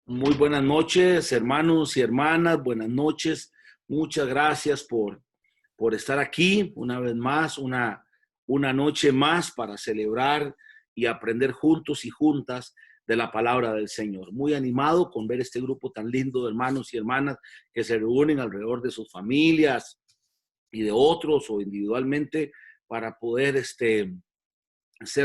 Muy buenas noches, hermanos y hermanas. Buenas noches. Muchas gracias por estar aquí una vez más, una noche más para celebrar y aprender juntos y juntas de la palabra del Señor. Muy animado con ver este grupo tan lindo de hermanos y hermanas que se reúnen alrededor de sus familias y de otros o individualmente para poder ser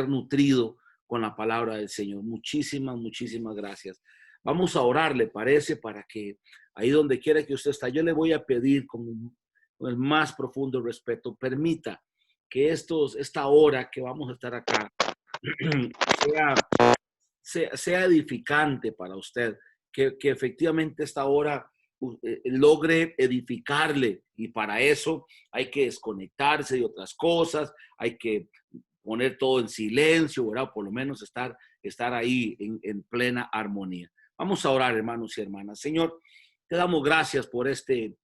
nutrido con la palabra del Señor. Muchísimas gracias. Vamos a orar, ¿le parece? Para que ahí donde quiera que usted está, yo le voy a pedir con el más profundo respeto, permita que esta hora que vamos a estar acá sea edificante para usted, que efectivamente esta hora logre edificarle, y para eso hay que desconectarse de otras cosas, hay que poner todo en silencio, ¿verdad? Por lo menos estar ahí en plena armonía. Vamos a orar, hermanos y hermanas. Señor, te damos gracias por este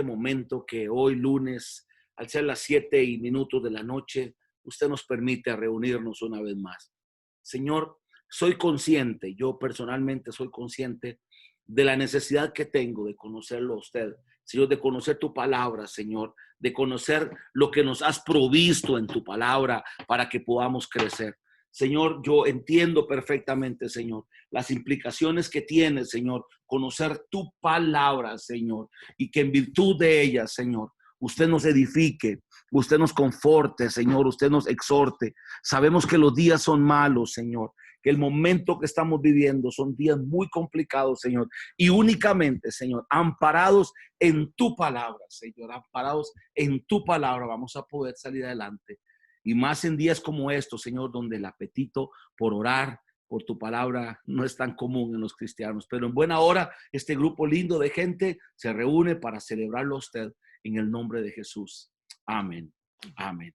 momento que hoy lunes, al ser las 7:00 de la noche, usted nos permite reunirnos una vez más. Señor, soy consciente, yo personalmente soy consciente de la necesidad que tengo de conocerlo a usted, Señor, de conocer tu palabra, Señor, de conocer lo que nos has provisto en tu palabra para que podamos crecer. Señor, yo entiendo perfectamente, Señor, las implicaciones que tiene, Señor, conocer tu palabra, Señor, y que en virtud de ella, Señor, usted nos edifique, usted nos conforte, Señor, usted nos exhorte. Sabemos que los días son malos, Señor, que el momento que estamos viviendo son días muy complicados, Señor, y únicamente, Señor, amparados en tu palabra, Señor, amparados en tu palabra, vamos a poder salir adelante. Y más en días como estos, Señor, donde el apetito por orar, por tu palabra, no es tan común en los cristianos. Pero en buena hora, este grupo lindo de gente se reúne para celebrarlo a usted en el nombre de Jesús. Amén. Amén.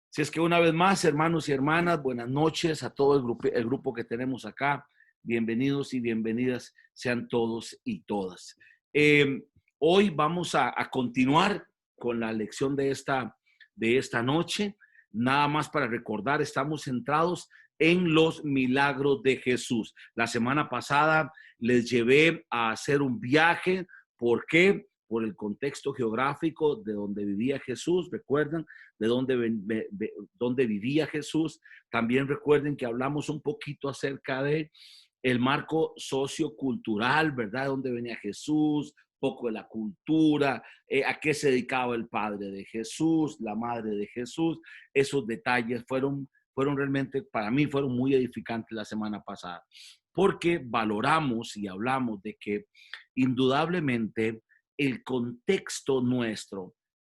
Si es que una vez más, hermanos y hermanas, buenas noches a todo el grupo que tenemos acá. Bienvenidos y bienvenidas sean todos y todas. Hoy vamos a continuar con la lección de esta noche. Nada más para recordar, estamos centrados en los milagros de Jesús. La semana pasada les llevé a hacer un viaje. ¿Por qué? Por el contexto geográfico de donde vivía Jesús, recuerdan, de donde vivía Jesús. También recuerden que hablamos un poquito acerca de el marco sociocultural, ¿verdad? Donde venía Jesús, poco de la cultura, a qué se dedicaba el padre de Jesús, la madre de Jesús. Esos detalles fueron realmente, para mí, fueron muy edificantes la semana pasada, porque valoramos y hablamos de que indudablemente el contexto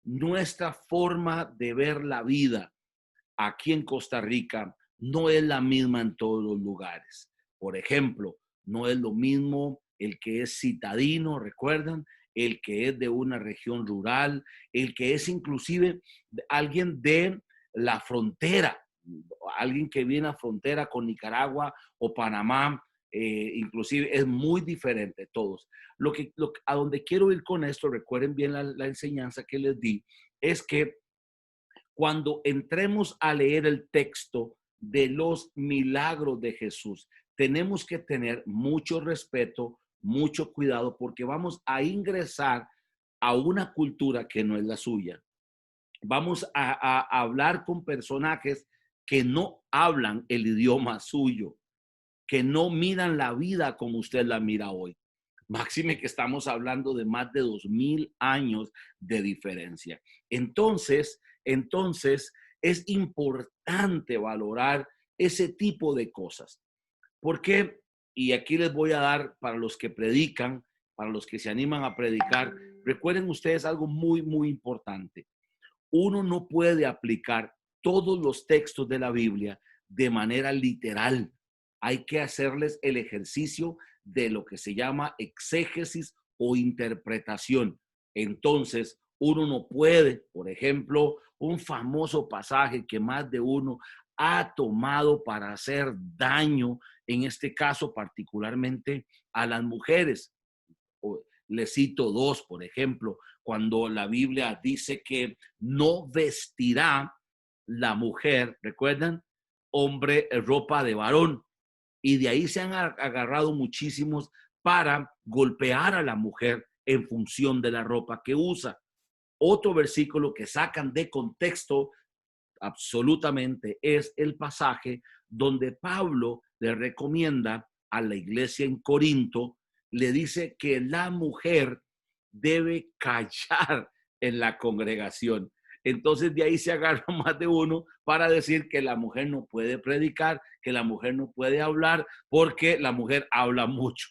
nuestra forma de ver la vida aquí en Costa Rica no es la misma en todos los lugares. Por ejemplo, no es lo mismo el que es citadino, recuerdan, el que es de una región rural, el que es inclusive alguien de la frontera, alguien que viene a frontera con Nicaragua o Panamá. Inclusive es muy diferente todos. A donde quiero ir con esto, recuerden bien la enseñanza que les di, es que cuando entremos a leer el texto de los milagros de Jesús, tenemos que tener mucho respeto, mucho cuidado, porque vamos a ingresar a una cultura que no es la suya. Vamos a hablar con personajes que no hablan el idioma suyo, que no miran la vida como usted la mira hoy. Máxime que estamos hablando de más de 2000 años de diferencia. Entonces es importante valorar ese tipo de cosas. ¿Por qué? Y aquí les voy a dar, para los que predican, para los que se animan a predicar, recuerden ustedes algo muy importante. Uno no puede aplicar todos los textos de la Biblia de manera literal. Hay que hacerles el ejercicio de lo que se llama exégesis o interpretación. Entonces, uno no puede, por ejemplo, un famoso pasaje que más de uno ha tomado para hacer daño, en este caso particularmente a las mujeres. Les cito dos, por ejemplo, cuando la Biblia dice que no vestirá la mujer, ¿recuerdan? Hombre, ropa de varón. Y de ahí se han agarrado muchísimos para golpear a la mujer en función de la ropa que usa. Otro versículo que sacan de contexto absolutamente es el pasaje donde Pablo le recomienda a la iglesia en Corinto, le dice que la mujer debe callar en la congregación. Entonces de ahí se agarra más de uno para decir que la mujer no puede predicar, que la mujer no puede hablar, porque la mujer habla mucho.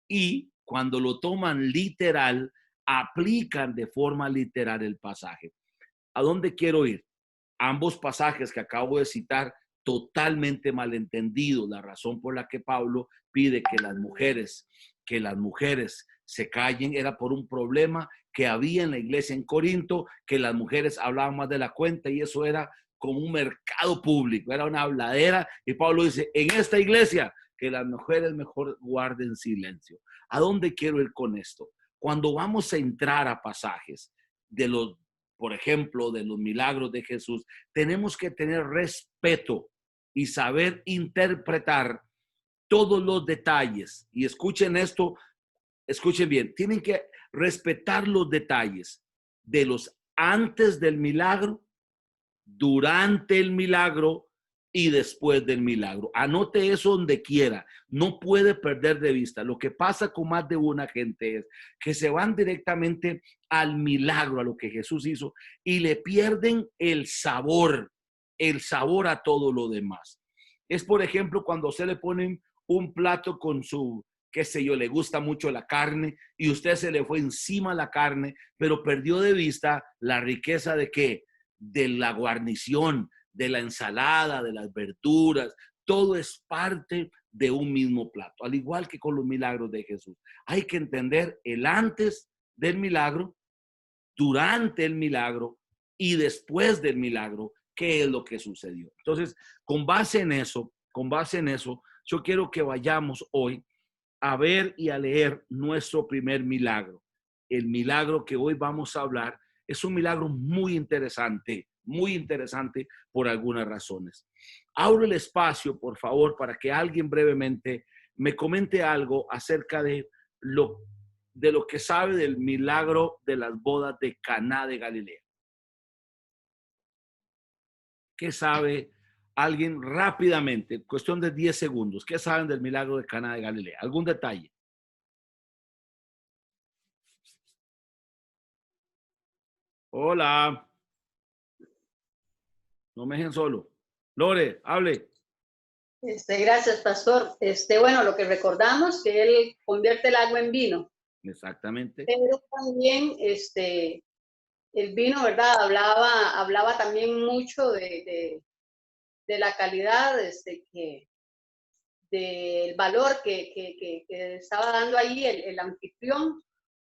Y cuando lo toman literal, aplican de forma literal el pasaje. ¿A dónde quiero ir? Ambos pasajes que acabo de citar, totalmente malentendidos. La razón por la que Pablo pide que las mujeres se callen era por un problema que había en la iglesia en Corinto, que las mujeres hablaban más de la cuenta y eso era como un mercado público, era una habladera. Y Pablo dice, en esta iglesia, que las mujeres mejor guarden silencio. ¿A dónde quiero ir con esto? Cuando vamos a entrar a pasajes de los, por ejemplo, de los milagros de Jesús, tenemos que tener respeto y saber interpretar todos los detalles. Y escuchen esto, escuchen bien, tienen que respetar los detalles de los antes del milagro, durante el milagro y después del milagro. Anote eso donde quiera. No puede perder de vista. Lo que pasa con más de una gente es que se van directamente al milagro, a lo que Jesús hizo, y le pierden el sabor a todo lo demás. Es, por ejemplo, cuando usted le ponen un plato con su, qué sé yo, le gusta mucho la carne y usted se le fue encima la carne, pero perdió de vista la riqueza de qué, de la guarnición, de la ensalada, de las verduras. Todo es parte de un mismo plato, al igual que con los milagros de Jesús. Hay que entender el antes del milagro, durante el milagro y después del milagro, qué es lo que sucedió. Entonces, con base en eso, yo quiero que vayamos hoy a ver y a leer nuestro primer milagro. El milagro que hoy vamos a hablar es un milagro muy interesante por algunas razones. Abro el espacio, por favor, para que alguien brevemente me comente algo acerca de lo que sabe del milagro de las bodas de Caná de Galilea. ¿Qué sabe alguien rápidamente? Cuestión de 10 segundos. ¿Qué saben del milagro de Caná de Galilea? ¿Algún detalle? Hola. No me dejen solo. Lore, hable. Gracias, pastor. Bueno, lo que recordamos que él convierte el agua en vino. Exactamente. Pero también el vino, ¿verdad? Hablaba también mucho de la calidad, del valor que estaba dando ahí el anfitrión,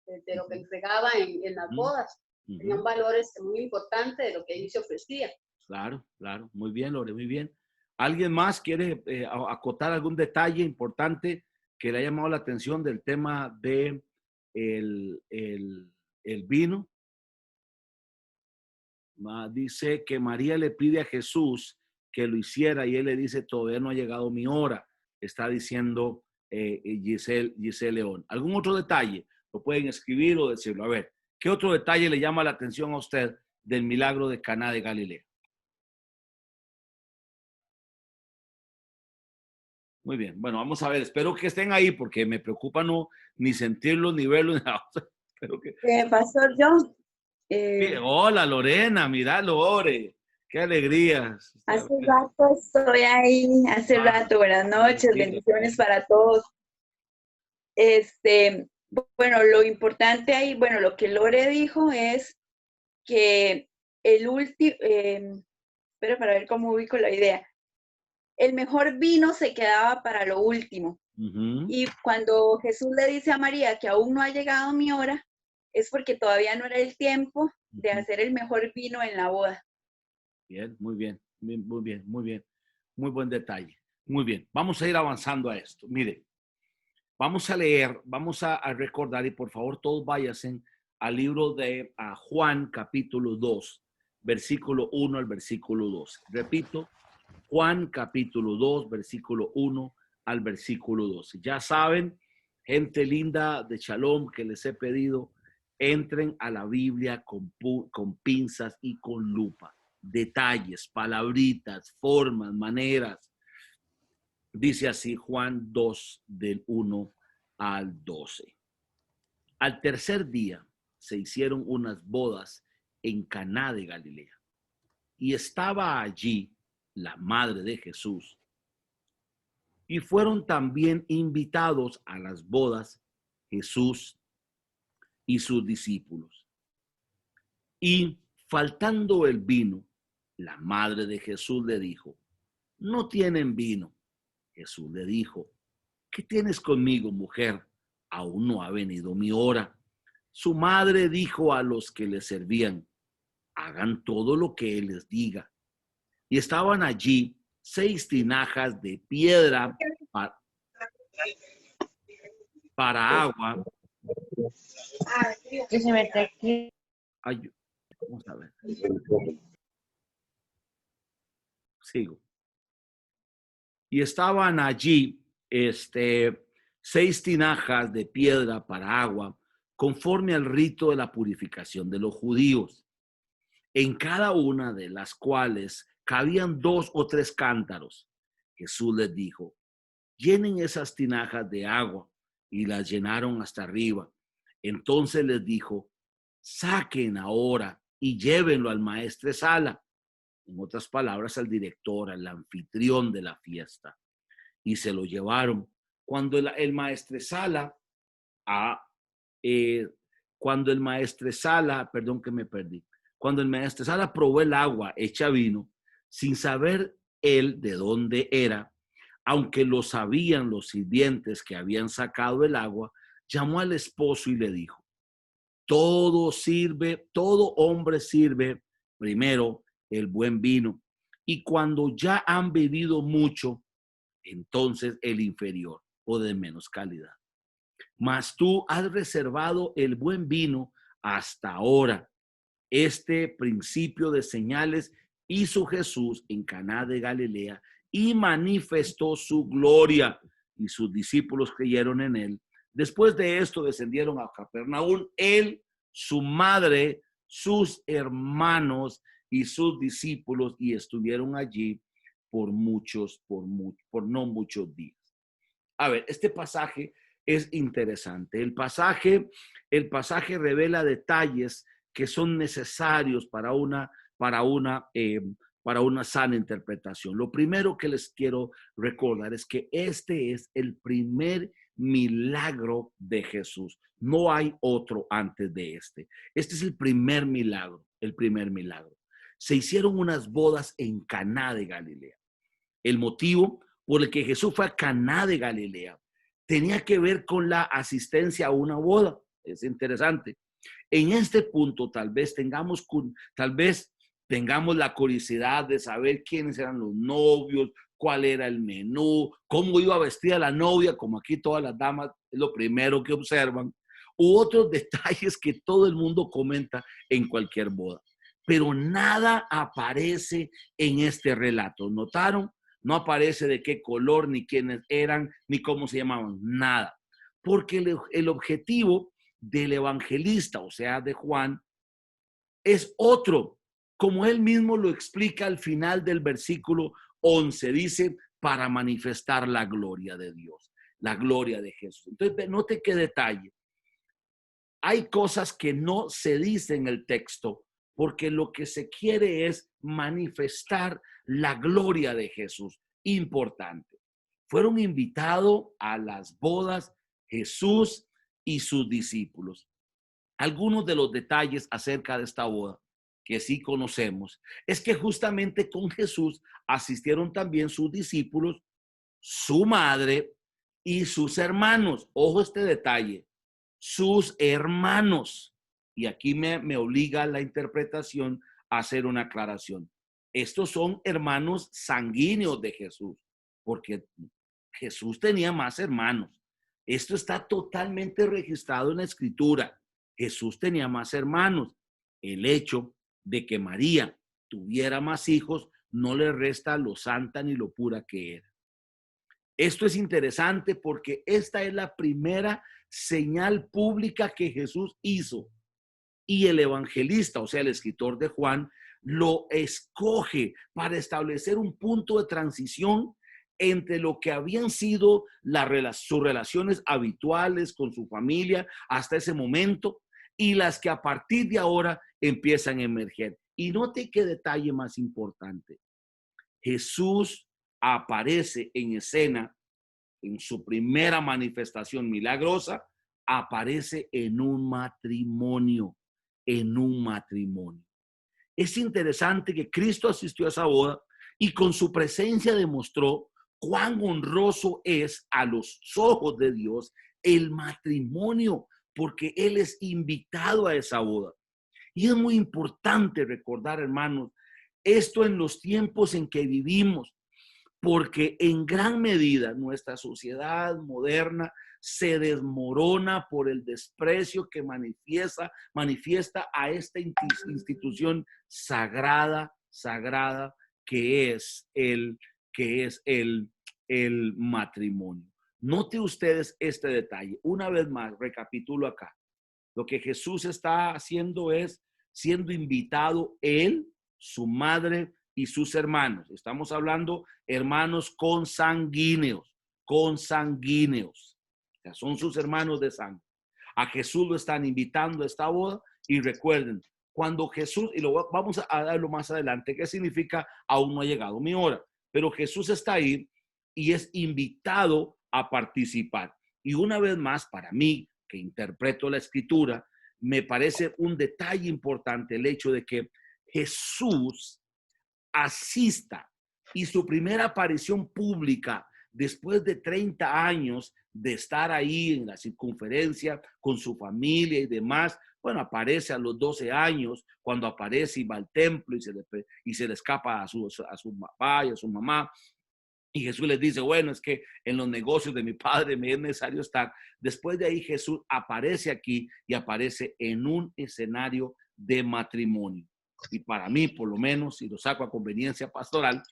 de lo que entregaba en las bodas. Tenía un valor muy importante de lo que ahí se ofrecía. Claro, claro. Muy bien, Lore, muy bien. ¿Alguien más quiere acotar algún detalle importante que le haya llamado la atención del tema de el vino? Dice que María le pide a Jesús que lo hiciera y él le dice, todavía no ha llegado mi hora. Está diciendo Giselle León. ¿Algún otro detalle? Lo pueden escribir o decirlo. A ver, ¿qué otro detalle le llama la atención a usted del milagro de Caná de Galilea? Muy bien. Bueno, vamos a ver. Espero que estén ahí porque me preocupa no ni sentirlos ni verlos. Ni nada. Espero que... Pastor John. Hola, Lorena. Mira, Lore. Qué alegría. Hace rato estoy ahí. Hace rato. Buenas noches. Bendiciones para todos. Bueno, lo importante ahí, bueno, lo que Lore dijo es que el último, espera para ver cómo ubico la idea. El mejor vino se quedaba para lo último. Y cuando Jesús le dice a María que aún no ha llegado mi hora, es porque todavía no era el tiempo de hacer el mejor vino en la boda. Bien, muy bien, muy bien, muy bien. Muy buen detalle. Muy bien, vamos a ir avanzando a esto. Mire, vamos a leer, vamos a recordar y por favor todos váyanse al libro de Juan capítulo 2, versículo 1 al versículo 2. Repito, Juan capítulo 2, versículo 1 al versículo 12. Ya saben, gente linda de Shalom, que les he pedido, entren a la Biblia con pinzas y con lupa. Detalles, palabritas, formas, maneras. Dice así Juan 2, del 1 al 12. Al tercer día se hicieron unas bodas en Caná de Galilea, y estaba allí la madre de Jesús. Y fueron también invitados a las bodas Jesús y sus discípulos. Y faltando el vino, la madre de Jesús le dijo: no tienen vino. Jesús le dijo: ¿qué tienes conmigo, mujer? Aún no ha venido mi hora. Su madre dijo a los que le servían: hagan todo lo que él les diga. Y estaban allí 6 tinajas de piedra para agua. Que se mete aquí. Ay, vamos a ver. Sigo. Y estaban allí 6 tinajas de piedra para agua, conforme al rito de la purificación de los judíos, en cada una de las cuales cabían 2 o 3 cántaros. Jesús les dijo: llenen esas tinajas de agua, y las llenaron hasta arriba. Entonces les dijo: saquen ahora y llévenlo al maestresala. En otras palabras, al director, al anfitrión de la fiesta. Y se lo llevaron. Cuando el maestresala, cuando el maestresala, perdón que me perdí, cuando el maestresala probó el agua hecha vino, sin saber él de dónde era, aunque lo sabían los sirvientes que habían sacado el agua, llamó al esposo y le dijo: todo hombre sirve primero el buen vino, y cuando ya han bebido mucho, entonces el inferior o de menos calidad. Mas tú has reservado el buen vino hasta ahora. Este principio de señales hizo Jesús en Caná de Galilea y manifestó su gloria, y sus discípulos creyeron en él. Después de esto descendieron a Capernaum, él, su madre, sus hermanos y sus discípulos, y estuvieron allí por no muchos días. A ver, este pasaje es interesante. El pasaje revela detalles que son necesarios para una sana interpretación. Lo primero que les quiero recordar es que este es el primer milagro de Jesús. No hay otro antes de este. Este es el primer milagro, Se hicieron unas bodas en Caná de Galilea. El motivo por el que Jesús fue a Caná de Galilea tenía que ver con la asistencia a una boda. Es interesante. En este punto tal vez tengamos la curiosidad de saber quiénes eran los novios, cuál era el menú, cómo iba vestida la novia, como aquí todas las damas es lo primero que observan, u otros detalles que todo el mundo comenta en cualquier boda. Pero nada aparece en este relato. ¿Notaron? No aparece de qué color, ni quiénes eran, ni cómo se llamaban, nada. Porque el objetivo del evangelista, o sea, de Juan, es otro, como él mismo lo explica al final del versículo 11, dice: para manifestar la gloria de Dios, la gloria de Jesús. Entonces, note qué detalle. Hay cosas que no se dicen en el texto, porque lo que se quiere es manifestar la gloria de Jesús. Importante. Fueron invitados a las bodas Jesús y sus discípulos. Algunos de los detalles acerca de esta boda que sí conocemos es que justamente con Jesús asistieron también sus discípulos, su madre y sus hermanos. Ojo este detalle, sus hermanos. Y aquí me obliga la interpretación a hacer una aclaración. Estos son hermanos sanguíneos de Jesús, porque Jesús tenía más hermanos. Esto está totalmente registrado en la Escritura. Jesús tenía más hermanos. El hecho de que María tuviera más hijos no le resta lo santa ni lo pura que era. Esto es interesante porque esta es la primera señal pública que Jesús hizo. Y el evangelista, o sea, el escritor de Juan, lo escoge para establecer un punto de transición entre lo que habían sido sus relaciones habituales con su familia hasta ese momento y las que a partir de ahora empiezan a emerger. Y note qué detalle más importante. Jesús aparece en escena en su primera manifestación milagrosa, aparece en un matrimonio, Es interesante que Cristo asistió a esa boda y con su presencia demostró cuán honroso es a los ojos de Dios el matrimonio, porque Él es invitado a esa boda. Y es muy importante recordar, hermanos, esto en los tiempos en que vivimos, porque en gran medida nuestra sociedad moderna se desmorona por el desprecio que manifiesta a esta institución sagrada que es el matrimonio. Note ustedes este detalle. Una vez más, recapitulo acá. Lo que Jesús está haciendo es siendo invitado él, su madre y sus hermanos. Estamos hablando hermanos consanguíneos. O sea, son sus hermanos de sangre. A Jesús lo están invitando a esta boda y recuerden, cuando Jesús, y vamos a darlo más adelante, ¿qué significa? Aún no ha llegado mi hora. Pero Jesús está ahí y es invitado a participar. Y una vez más, para mí, que interpreto la escritura, me parece un detalle importante el hecho de que Jesús asista y su primera aparición pública después de 30 años de estar ahí en la circunferencia con su familia y demás, bueno, aparece a los 12 años, cuando aparece y va al templo y se le escapa a su papá y a su mamá. Y Jesús les dice, bueno, es que en los negocios de mi padre me es necesario estar. Después de ahí Jesús aparece aquí y aparece en un escenario de matrimonio. Y para mí, por lo menos, si lo saco a conveniencia pastoral,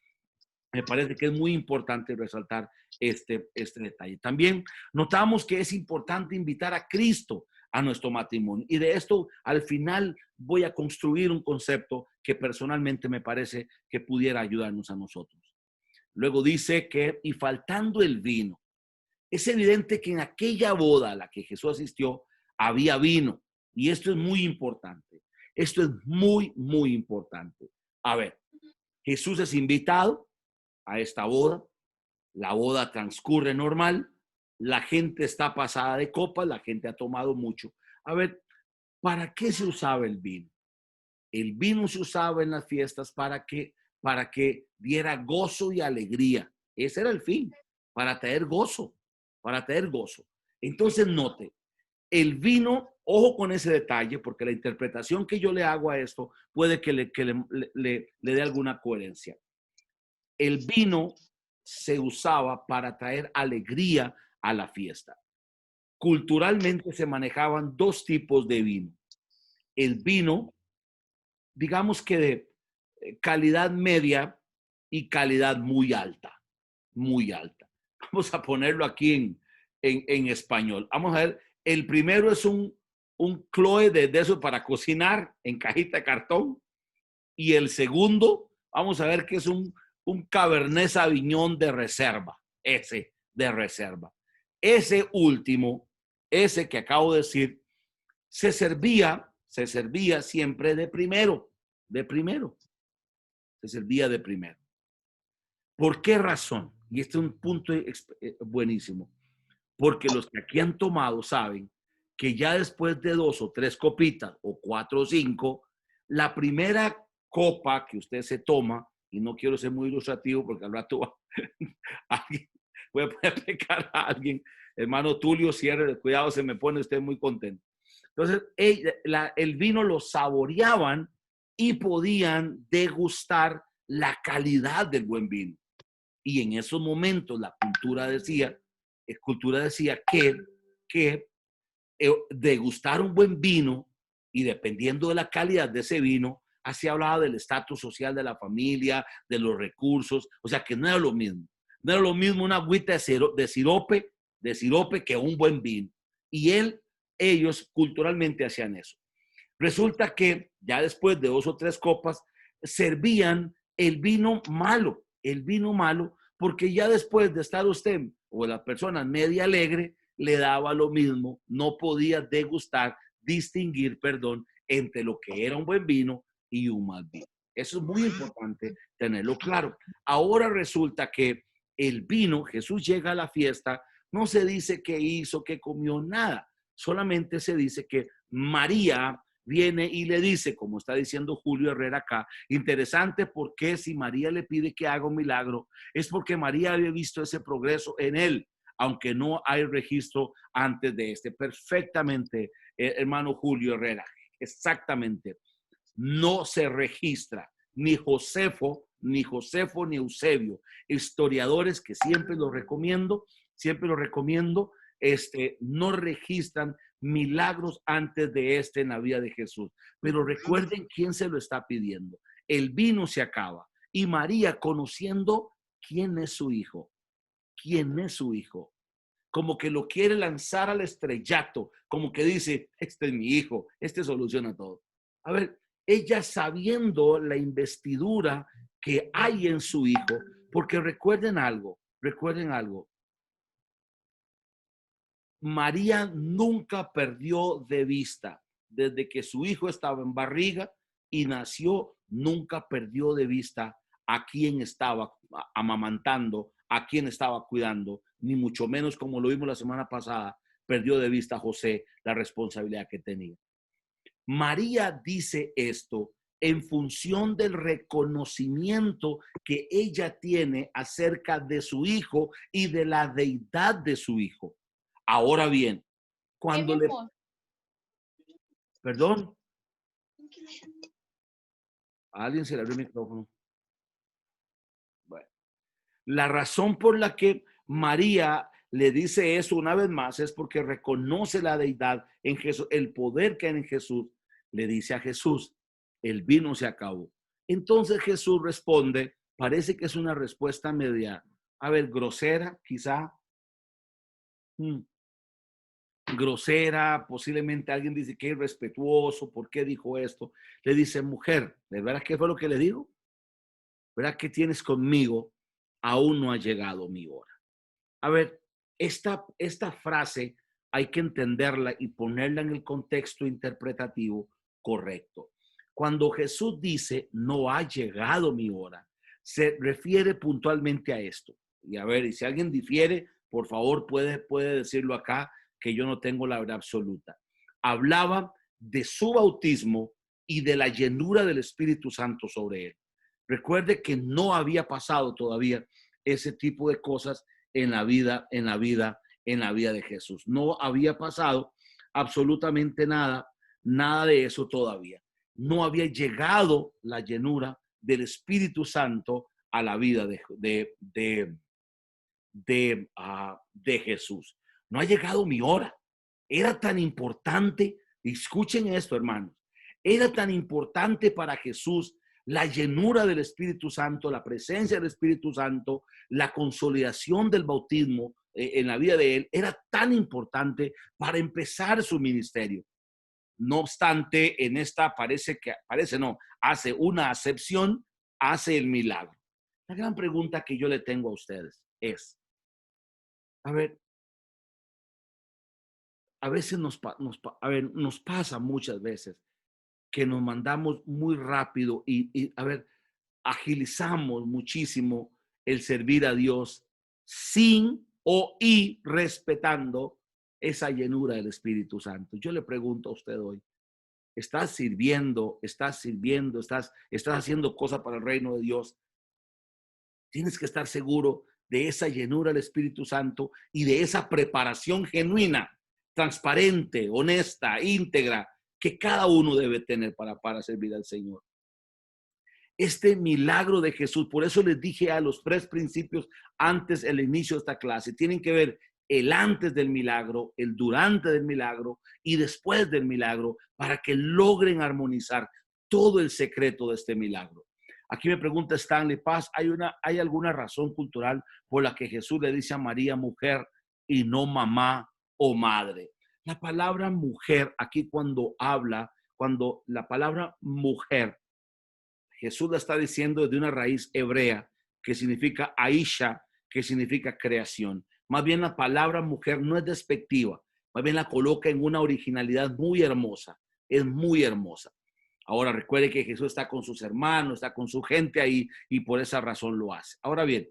me parece que es muy importante resaltar este detalle. También notamos que es importante invitar a Cristo a nuestro matrimonio. Y de esto, al final, voy a construir un concepto que personalmente me parece que pudiera ayudarnos a nosotros. Luego dice que, y faltando el vino, es evidente que en aquella boda a la que Jesús asistió, había vino. Y esto es muy importante. Esto es muy, muy importante. A ver, Jesús es invitado a esta boda. La boda transcurre normal. La gente está pasada de copas. La gente ha tomado mucho. A ver, ¿para qué se usaba el vino? El vino se usaba en las fiestas para que diera gozo y alegría. Ese era el fin, para traer gozo. Entonces note, el vino, ojo con ese detalle, porque la interpretación que yo le hago a esto puede que le dé alguna coherencia. El vino se usaba para traer alegría a la fiesta. Culturalmente se manejaban dos tipos de vino. El vino, digamos que de calidad media y calidad muy alta. Vamos a ponerlo aquí en español. Vamos a ver, el primero es un Chloe de eso para cocinar en cajita de cartón. Y el segundo, vamos a ver que es un Cabernet Sauvignon de reserva. Ese último, ese que acabo de decir, se servía siempre de primero. Se servía de primero. ¿Por qué razón? Y este es un punto buenísimo. Porque los que aquí han tomado saben que ya después de 2 o 3 copitas, o 4 o 5, la primera copa que usted se toma, y no quiero ser muy ilustrativo porque al rato voy a pecar a alguien, hermano Tulio, cierre, cuidado, se me pone usted muy contento. Entonces, el vino lo saboreaban y podían degustar la calidad del buen vino. Y en esos momentos la cultura decía que degustar un buen vino, y dependiendo de la calidad de ese vino, así hablaba del estatus social de la familia, de los recursos, o sea que no era lo mismo. No era lo mismo una agüita de sirope que un buen vino. Y ellos culturalmente hacían eso. Resulta que ya después de 2 o 3 copas servían el vino malo, porque ya después de estar usted o la persona media alegre, le daba lo mismo, no podía distinguir, entre lo que era un buen vino y un mal vino. Eso es muy importante tenerlo claro. Ahora resulta que el vino, Jesús llega a la fiesta, no se dice qué hizo, qué comió, nada. Solamente se dice que María viene y le dice, como está diciendo Julio Herrera acá, interesante porque si María le pide que haga un milagro, es porque María había visto ese progreso en él, aunque no hay registro antes de este. Perfectamente, hermano Julio Herrera, exactamente. No se registra ni Josefo, ni Eusebio, historiadores que siempre lo recomiendo, no registran milagros antes de en la vida de Jesús. Pero recuerden quién se lo está pidiendo. El vino se acaba y María, conociendo quién es su hijo, como que lo quiere lanzar al estrellato, como que dice, este es mi hijo, este soluciona todo. A ver, ella sabiendo la investidura que hay en su hijo, porque recuerden algo, María nunca perdió de vista, desde que su hijo estaba en barriga y nació, nunca perdió de vista a quién estaba amamantando, a quién estaba cuidando, ni mucho menos, como lo vimos la semana pasada, perdió de vista a José la responsabilidad que tenía. María dice esto en función del reconocimiento que ella tiene acerca de su hijo y de la deidad de su hijo. Ahora bien, cuando le... Perdón. ¿A alguien se le abrió el micrófono? Bueno, la razón por la que María le dice eso una vez más es porque reconoce la deidad en Jesús, el poder que hay en Jesús. Le dice a Jesús, el vino se acabó. Entonces Jesús responde, parece que es una respuesta media, grosera, quizá. Grosera, posiblemente alguien dice que es irrespetuoso, ¿por qué dijo esto? Le dice, mujer, ¿de verdad qué fue lo que le dijo? ¿Verdad que tienes conmigo? Aún no ha llegado mi hora. A ver, esta frase hay que entenderla y ponerla en el contexto interpretativo correcto. Cuando Jesús dice, no ha llegado mi hora, se refiere puntualmente a esto. Y a ver, y si alguien difiere, por favor puede decirlo acá, que yo no tengo la verdad absoluta. Hablaba de su bautismo y de la llenura del Espíritu Santo sobre él. Recuerde que no había pasado todavía ese tipo de cosas en la vida de Jesús. No había pasado absolutamente nada de eso todavía. No había llegado la llenura del Espíritu Santo a la vida de Jesús. No ha llegado mi hora. Era tan importante, escuchen esto, hermanos, era tan importante para Jesús la llenura del Espíritu Santo, la presencia del Espíritu Santo, la consolidación del bautismo en la vida de él, era tan importante para empezar su ministerio. No obstante, en esta hace una acepción, hace el milagro. La gran pregunta que yo le tengo a ustedes es, a veces nos pasa muchas veces que nos mandamos muy rápido y agilizamos muchísimo el servir a Dios sin y respetando esa llenura del Espíritu Santo. Yo le pregunto a usted hoy, ¿estás sirviendo? ¿Estás haciendo cosas para el reino de Dios? Tienes que estar seguro de esa llenura del Espíritu Santo y de esa preparación genuina, transparente, honesta, íntegra, que cada uno debe tener para servir al Señor. Este milagro de Jesús, por eso les dije a los 3 principios antes del inicio de esta clase, tienen que ver el antes del milagro, el durante del milagro y después del milagro, para que logren armonizar todo el secreto de este milagro. Aquí me pregunta Stanley Paz, ¿hay alguna razón cultural por la que Jesús le dice a María mujer y no mamá o madre? La palabra mujer, aquí cuando la palabra mujer, Jesús la está diciendo desde una raíz hebrea que significa Aisha, que significa creación. Más bien la palabra mujer no es despectiva, más bien la coloca en una originalidad muy hermosa, es muy hermosa. Ahora recuerde que Jesús está con sus hermanos, está con su gente ahí y por esa razón lo hace. Ahora bien,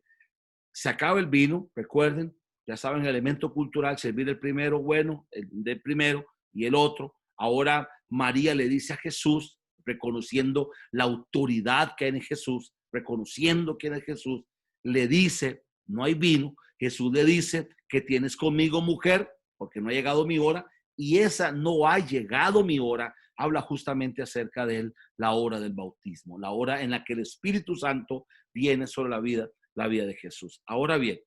se acaba el vino, recuerden, ya saben el elemento cultural, servir el primero, bueno, el del primero y el otro. Ahora María le dice a Jesús, reconociendo la autoridad que hay en Jesús, reconociendo quién es Jesús, le dice, no hay vino. Jesús le dice, ¿qué tienes conmigo, mujer? Porque no ha llegado mi hora. Y esa no ha llegado mi hora habla justamente acerca de la hora del bautismo, la hora en la que el Espíritu Santo viene sobre la vida de Jesús. Ahora bien,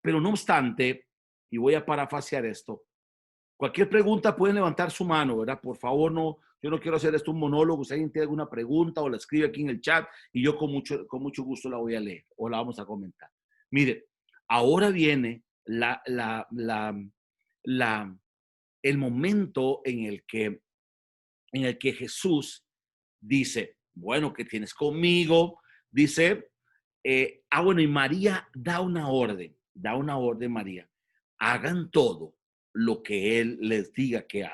pero no obstante, y voy a parafrasear esto, cualquier pregunta pueden levantar su mano, ¿verdad? Por favor, no, yo no quiero hacer esto un monólogo. Si alguien tiene alguna pregunta o la escribe aquí en el chat y yo con mucho gusto la voy a leer o la vamos a comentar. Mire, ahora viene el momento en el que Jesús dice, bueno, ¿qué tienes conmigo? Dice, bueno, y María da una orden María, hagan todo lo que Él les diga que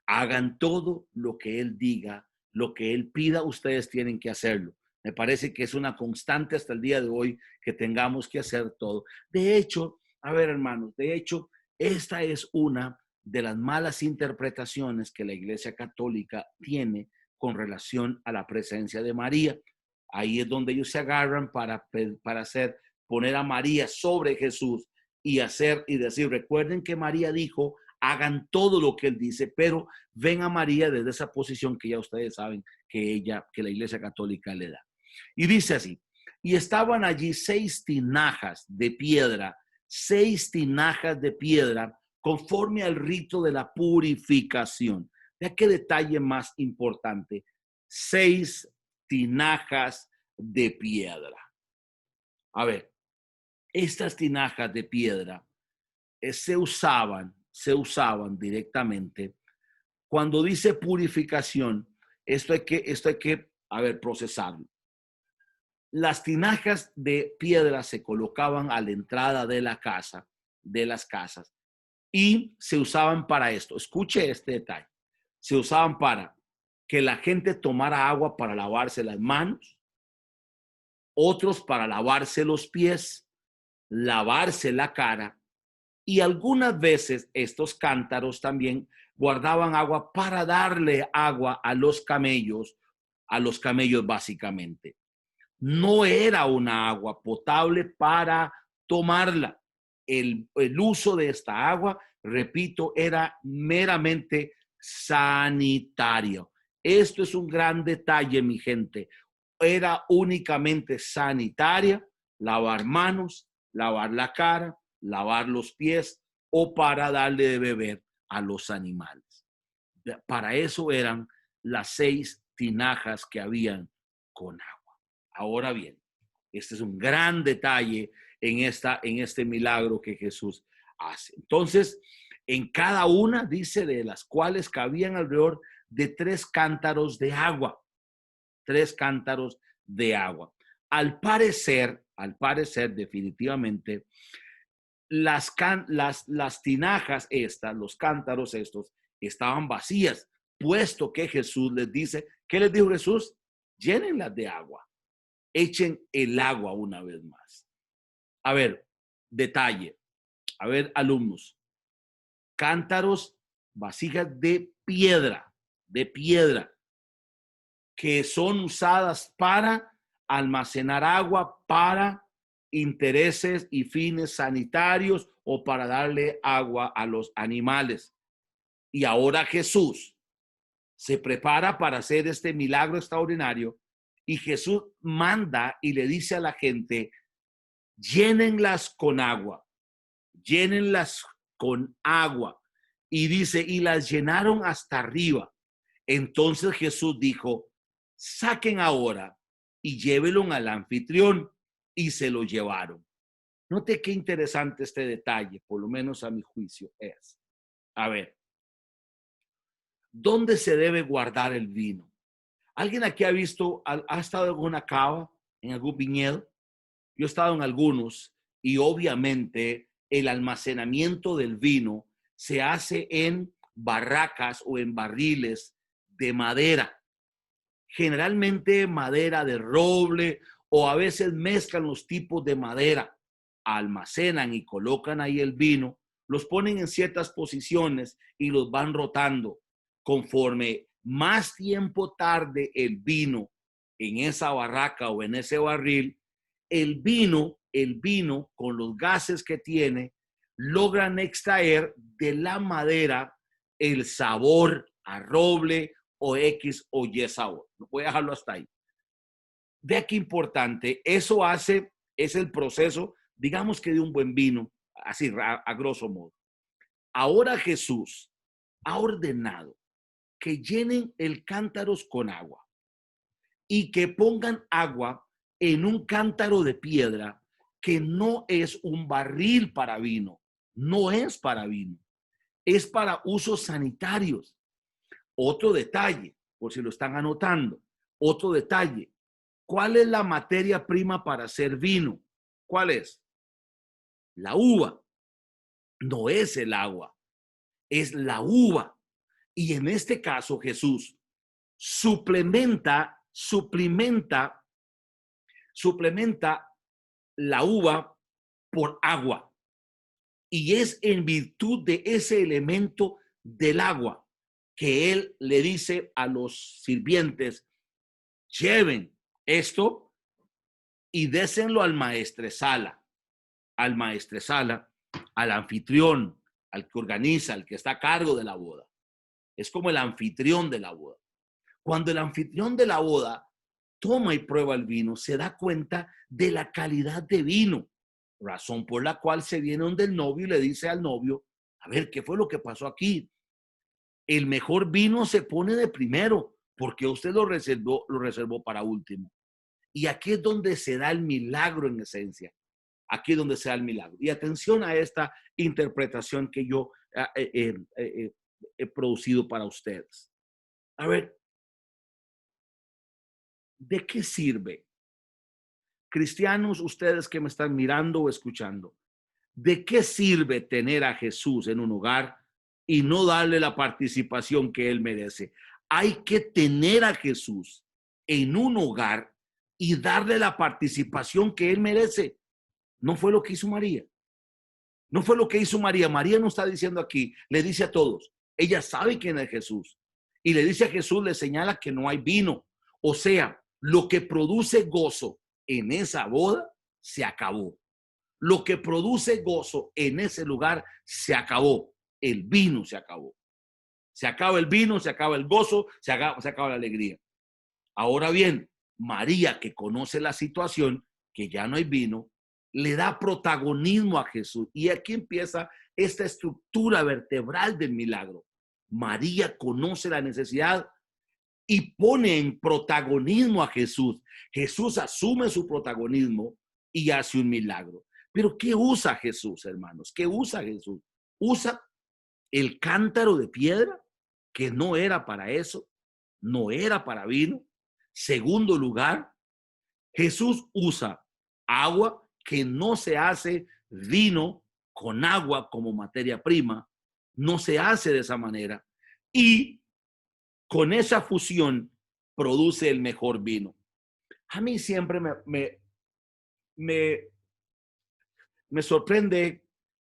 hagan todo lo que Él diga, lo que Él pida, ustedes tienen que hacerlo. Me parece que es una constante hasta el día de hoy que tengamos que hacer todo. De hecho, a ver, hermanos, esta es una de las malas interpretaciones que la Iglesia Católica tiene con relación a la presencia de María. Ahí es donde ellos se agarran para poner a María sobre Jesús y decir, recuerden que María dijo, hagan todo lo que Él dice, pero ven a María desde esa posición que ya ustedes saben que la Iglesia Católica le da. Y dice así, y estaban allí 6 tinajas de piedra, conforme al rito de la purificación. Vea qué detalle más importante. 6 tinajas de piedra. A ver, estas tinajas de piedra se usaban directamente. Cuando dice purificación, esto hay que procesarlo. Las tinajas de piedra se colocaban a la entrada de las casas, y se usaban para esto. Escuche este detalle. Se usaban para que la gente tomara agua para lavarse las manos, otros para lavarse los pies, lavarse la cara, y algunas veces estos cántaros también guardaban agua para darle agua a los camellos básicamente. No era una agua potable para tomarla. El uso de esta agua, repito, era meramente sanitario. Esto es un gran detalle, mi gente. Era únicamente sanitaria, lavar manos, lavar la cara, lavar los pies o para darle de beber a los animales. Para eso eran las 6 tinajas que habían con agua. Ahora bien, este es un gran detalle en este milagro que Jesús hace. Entonces, en cada una, dice, de las cuales cabían alrededor de 3 cántaros de agua. 3 cántaros de agua. Al parecer, definitivamente, las tinajas los cántaros estos, estaban vacías, puesto que Jesús les dice, ¿qué les dijo Jesús? Llénenlas de agua. Echen el agua una vez más. A ver, detalle. A ver, alumnos. Cántaros, vasijas de piedra, que son usadas para almacenar agua para intereses y fines sanitarios o para darle agua a los animales. Y ahora Jesús se prepara para hacer este milagro extraordinario. Y Jesús manda y le dice a la gente, llénenlas con agua. Y dice, y las llenaron hasta arriba. Entonces Jesús dijo, saquen ahora y llévelo al anfitrión. Y se lo llevaron. Note qué interesante este detalle, por lo menos a mi juicio es. A ver, ¿dónde se debe guardar el vino? ¿Alguien aquí ha visto, ha estado en alguna cava, en algún viñedo? Yo he estado en algunos y obviamente el almacenamiento del vino se hace en barracas o en barriles de madera. Generalmente madera de roble o a veces mezclan los tipos de madera, almacenan y colocan ahí el vino, los ponen en ciertas posiciones y los van rotando. Conforme más tiempo tarde el vino en esa barraca o en ese barril, el vino con los gases que tiene, logran extraer de la madera el sabor a roble o X o Y sabor. Voy a dejarlo hasta ahí. Vea qué importante, eso es el proceso, digamos que de un buen vino, así a grosso modo. Ahora Jesús ha ordenado que llenen el cántaros con agua y que pongan agua en un cántaro de piedra que no es un barril para vino, no es para vino, es para usos sanitarios. Otro detalle, por si lo están anotando, otro detalle. ¿Cuál es la materia prima para hacer vino? ¿Cuál es? La uva. No es el agua, es la uva. Y en este caso Jesús suplementa la uva por agua. Y es en virtud de ese elemento del agua que él le dice a los sirvientes, lleven esto y désenlo al maestresala, al anfitrión, al que organiza, al que está a cargo de la boda. Es como el anfitrión de la boda. Cuando el anfitrión de la boda toma y prueba el vino, se da cuenta de la calidad de vino, razón por la cual se viene donde el novio y le dice al novio, a ver, ¿qué fue lo que pasó aquí? El mejor vino se pone de primero, porque usted lo reservó para último. Y aquí es donde se da el milagro en esencia. Aquí es donde se da el milagro. Y atención a esta interpretación que yo he producido para ustedes. A ver, ¿de qué sirve? Cristianos, ustedes que me están mirando o escuchando, ¿de qué sirve tener a Jesús en un hogar y no darle la participación que él merece? Hay que tener a Jesús en un hogar y darle la participación que él merece. No fue lo que hizo María. No fue lo que hizo María. María no está diciendo aquí, le dice a todos, ella sabe quién es Jesús. Y le dice a Jesús, le señala que no hay vino. O sea, lo que produce gozo en esa boda se acabó. Lo que produce gozo en ese lugar se acabó. El vino se acabó. Se acaba el vino, se acaba el gozo, se acaba la alegría. Ahora bien, María, que conoce la situación, que ya no hay vino, le da protagonismo a Jesús. Y aquí empieza esta estructura vertebral del milagro. María conoce la necesidad y pone en protagonismo a Jesús. Jesús asume su protagonismo y hace un milagro. Pero ¿qué usa Jesús, hermanos? ¿Qué usa Jesús? Usa el cántaro de piedra, que no era para eso, no era para vino. Segundo lugar, Jesús usa agua, que no se hace vino con agua como materia prima, no se hace de esa manera. Y con esa fusión produce el mejor vino. A mí siempre me sorprende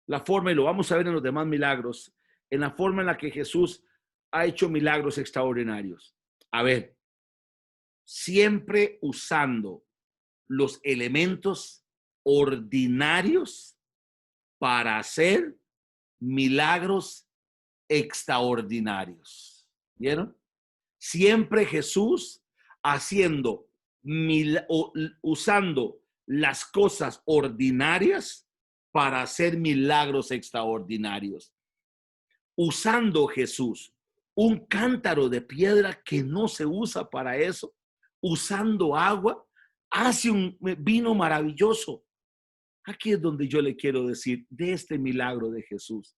la forma, y lo vamos a ver en los demás milagros, en la forma en la que Jesús ha hecho milagros extraordinarios. A ver, siempre usando los elementos ordinarios para hacer milagros extraordinarios. ¿Vieron? Siempre Jesús usando las cosas ordinarias para hacer milagros extraordinarios. Usando Jesús un cántaro de piedra que no se usa para eso, usando agua hace un vino maravilloso. Aquí es donde yo le quiero decir de este milagro de Jesús.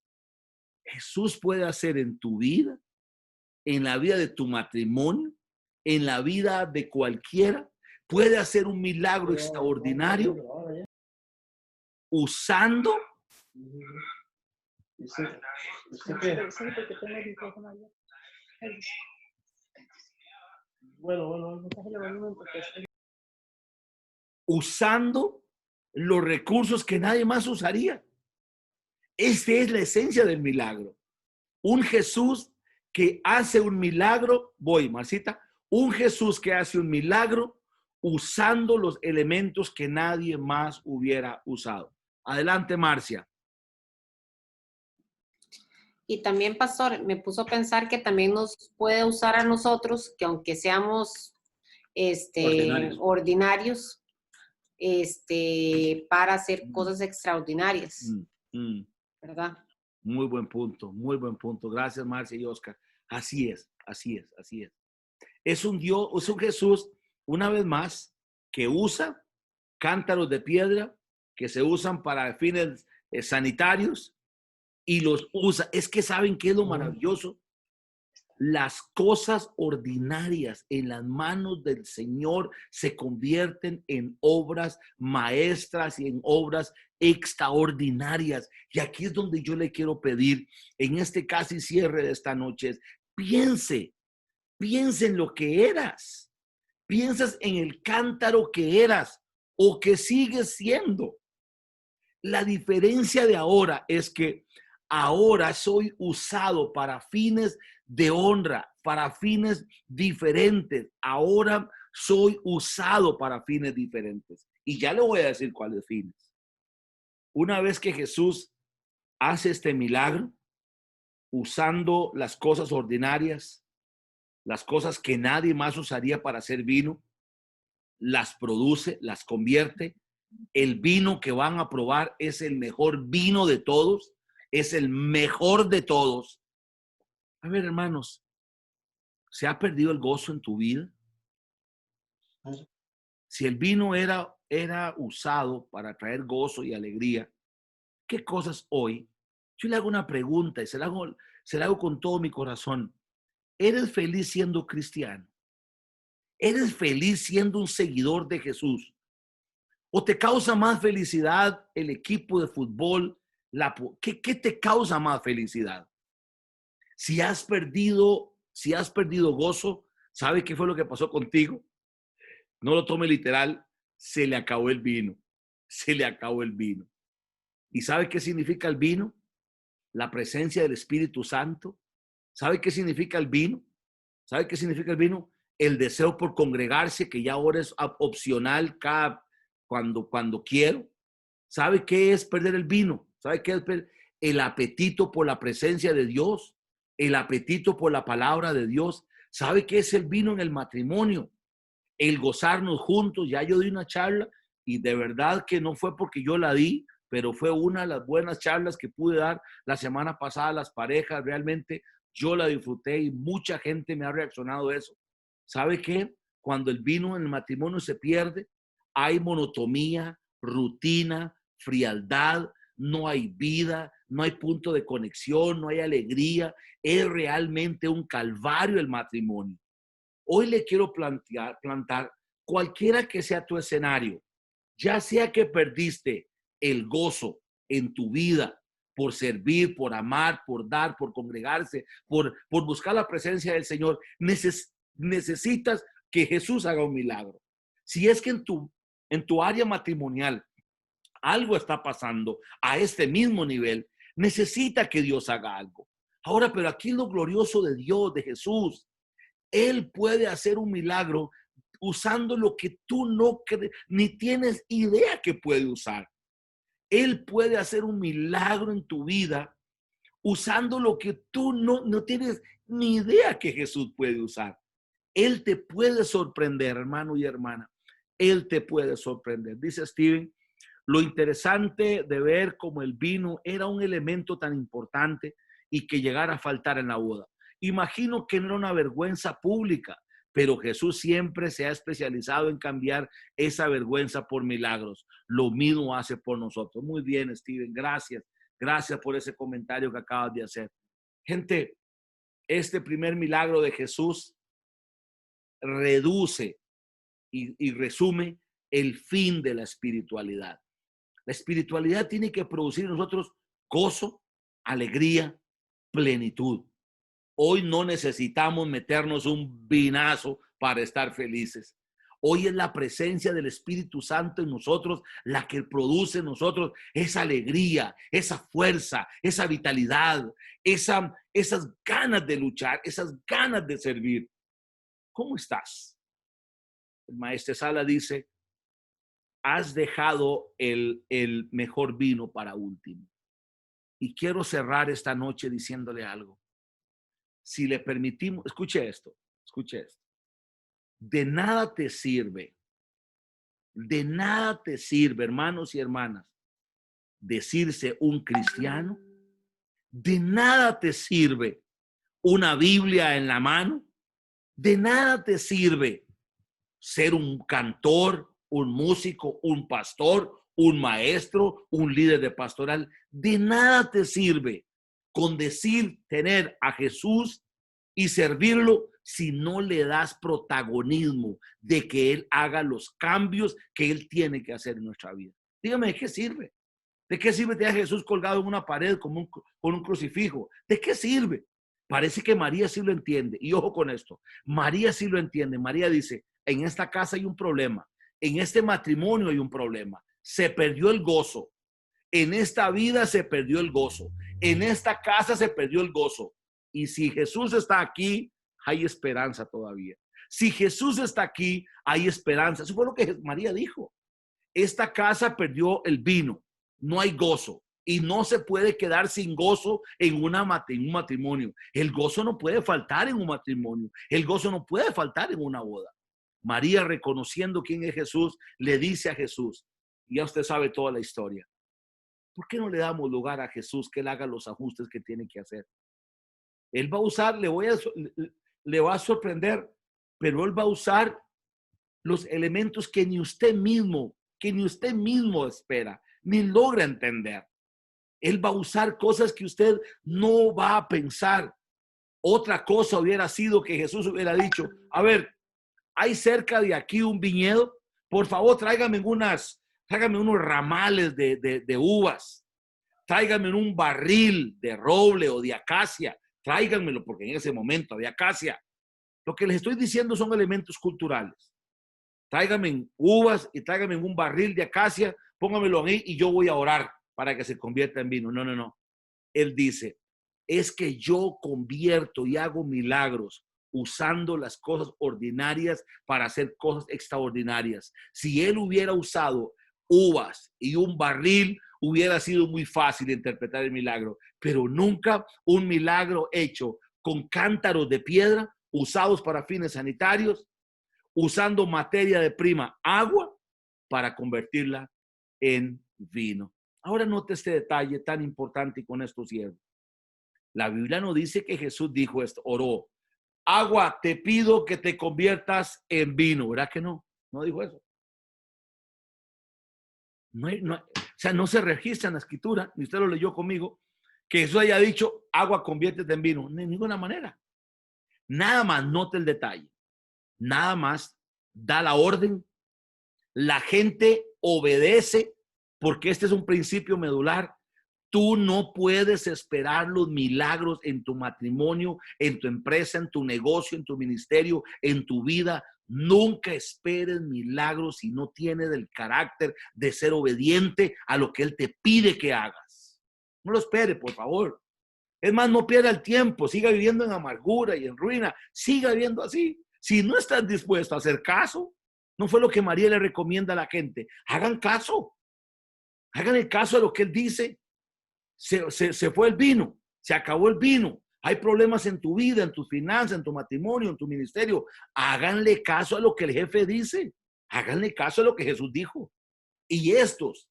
Jesús puede hacer en tu vida, en la vida de tu matrimonio, en la vida de cualquiera, puede hacer un milagro extraordinario usando usando los recursos que nadie más usaría. Esta es la esencia del milagro. Un Jesús que hace un milagro, Marcita, un Jesús que hace un milagro usando los elementos que nadie más hubiera usado. Adelante, Marcia. Y también, pastor, me puso a pensar que también nos puede usar a nosotros, que aunque seamos ordinarios, para hacer cosas extraordinarias. ¿Verdad? Muy buen punto, muy buen punto. Gracias, Marcia y Oscar. Así es, así es, así es. Es un Dios, es un Jesús, una vez más, que usa cántaros de piedra que se usan para fines sanitarios y los usa. Es que ¿saben qué es lo maravilloso? Las cosas ordinarias en las manos del Señor se convierten en obras maestras y en obras extraordinarias. Y aquí es donde yo le quiero pedir, en este casi cierre de esta noche, piense en lo que eras. Piensas en el cántaro que eras o que sigues siendo. La diferencia de ahora es que ahora soy usado para fines de honra, para fines diferentes. Ahora soy usado para fines diferentes. Y ya le voy a decir cuáles fines. Una vez que Jesús hace este milagro, usando las cosas ordinarias, las cosas que nadie más usaría para hacer vino, las produce, las convierte. El vino que van a probar es el mejor vino de todos, es el mejor de todos. A ver, hermanos, ¿se ha perdido el gozo en tu vida? Si el vino era usado para traer gozo y alegría, ¿qué cosas hoy? Yo le hago una pregunta y se la hago con todo mi corazón. ¿Eres feliz siendo cristiano? ¿Eres feliz siendo un seguidor de Jesús? ¿O te causa más felicidad el equipo de fútbol? ¿Qué te causa más felicidad? Si has perdido gozo, ¿sabe qué fue lo que pasó contigo? No lo tome literal, se le acabó el vino. Se le acabó el vino. ¿Y sabe qué significa el vino? La presencia del Espíritu Santo. ¿Sabe qué significa el vino? ¿Sabe qué significa el vino? El deseo por congregarse, que ya ahora es opcional cuando quiero. ¿Sabe qué es perder el vino? ¿Sabe qué es el apetito por la presencia de Dios? El apetito por la palabra de Dios. ¿Sabe qué es el vino en el matrimonio? El gozarnos juntos. Ya yo di una charla y de verdad que no fue porque yo la di, pero fue una de las buenas charlas que pude dar la semana pasada a las parejas. Realmente yo la disfruté y mucha gente me ha reaccionado a eso. ¿Sabe qué? Cuando el vino en el matrimonio se pierde, hay monotonía, rutina, frialdad, no hay vida, no hay punto de conexión, no hay alegría. Es realmente un calvario el matrimonio. Hoy le quiero plantar cualquiera que sea tu escenario, ya sea que perdiste el gozo en tu vida por servir, por amar, por dar, por congregarse, por buscar la presencia del Señor, necesitas que Jesús haga un milagro. Si es que en tu área matrimonial algo está pasando a este mismo nivel, necesita que Dios haga algo. Ahora, pero aquí es lo glorioso de Dios, de Jesús. Él puede hacer un milagro usando lo que tú no crees, ni tienes idea que puede usar. Él puede hacer un milagro en tu vida usando lo que tú no tienes ni idea que Jesús puede usar. Él te puede sorprender, hermano y hermana. Él te puede sorprender. Dice Steven, lo interesante de ver cómo el vino era un elemento tan importante y que llegara a faltar en la boda. Imagino que no era una vergüenza pública, pero Jesús siempre se ha especializado en cambiar esa vergüenza por milagros. Lo mismo hace por nosotros. Muy bien, Steven, gracias. Gracias por ese comentario que acabas de hacer. Gente, este primer milagro de Jesús reduce y resume el fin de la espiritualidad. La espiritualidad tiene que producir en nosotros gozo, alegría, plenitud. Hoy no necesitamos meternos un vinazo para estar felices. Hoy es la presencia del Espíritu Santo en nosotros la que produce en nosotros esa alegría, esa fuerza, esa vitalidad, esas ganas de luchar, esas ganas de servir. ¿Cómo estás? El maestro Sala dice, has dejado el mejor vino para último. Y quiero cerrar esta noche diciéndole algo. Si le permitimos, escuche esto. De nada te sirve, hermanos y hermanas, decirse un cristiano. De nada te sirve una Biblia en la mano. De nada te sirve ser un cantor, un músico, un pastor, un maestro, un líder de pastoral. De nada te sirve con decir tener a Jesús y servirlo si no le das protagonismo de que Él haga los cambios que Él tiene que hacer en nuestra vida. Dígame, ¿de qué sirve? ¿De qué sirve tener a Jesús colgado en una pared con un crucifijo? ¿De qué sirve? Parece que María sí lo entiende. Y ojo con esto, María sí lo entiende. María dice, en esta casa hay un problema. En este matrimonio hay un problema. Se perdió el gozo. En esta vida se perdió el gozo. En esta casa se perdió el gozo. Y si Jesús está aquí, hay esperanza todavía. Si Jesús está aquí, hay esperanza. Eso fue lo que María dijo. Esta casa perdió el vino. No hay gozo. Y no se puede quedar sin gozo en un matrimonio. El gozo no puede faltar en un matrimonio. El gozo no puede faltar en una boda. María, reconociendo quién es Jesús, le dice a Jesús, y ya usted sabe toda la historia, ¿por qué no le damos lugar a Jesús que Él haga los ajustes que tiene que hacer? Él va a usar, le va a sorprender, pero Él va a usar los elementos que ni usted mismo espera, ni logra entender. Él va a usar cosas que usted no va a pensar. Otra cosa hubiera sido que Jesús hubiera dicho, a ver, hay cerca de aquí un viñedo, por favor tráigame unos ramales de uvas, tráigame un barril de roble o de acacia, tráiganmelo porque en ese momento había acacia. Lo que les estoy diciendo son elementos culturales. Tráigame uvas y tráigame un barril de acacia, póngamelo ahí y yo voy a orar para que se convierta en vino. No. Él dice, es que yo convierto y hago milagros usando las cosas ordinarias para hacer cosas extraordinarias. Si Él hubiera usado uvas y un barril, hubiera sido muy fácil interpretar el milagro, pero nunca un milagro hecho con cántaros de piedra usados para fines sanitarios, usando materia de prima, agua, para convertirla en vino. Ahora note este detalle tan importante y con esto cierro. La Biblia no dice que Jesús dijo esto, oró, agua, te pido que te conviertas en vino. ¿Verdad que no? No dijo eso. O sea, no se registra en la escritura, ni usted lo leyó conmigo, que Jesús haya dicho, agua, conviértete en vino. De ninguna manera. Nada más note el detalle. Nada más da la orden. La gente obedece porque este es un principio medular. Tú no puedes esperar los milagros en tu matrimonio, en tu empresa, en tu negocio, en tu ministerio, en tu vida. Nunca esperes milagros si no tienes el carácter de ser obediente a lo que Él te pide que hagas. No lo espere, por favor. Es más, no pierda el tiempo. Siga viviendo en amargura y en ruina. Siga viviendo así. Si no estás dispuesto a hacer caso, no fue lo que María le recomienda a la gente. Hagan caso. Hagan el caso a lo que Él dice. Se fue el vino, se acabó el vino, hay problemas en tu vida, en tus finanzas, en tu matrimonio, en tu ministerio. Háganle caso a lo que el jefe dice, háganle caso a lo que Jesús dijo. Y estos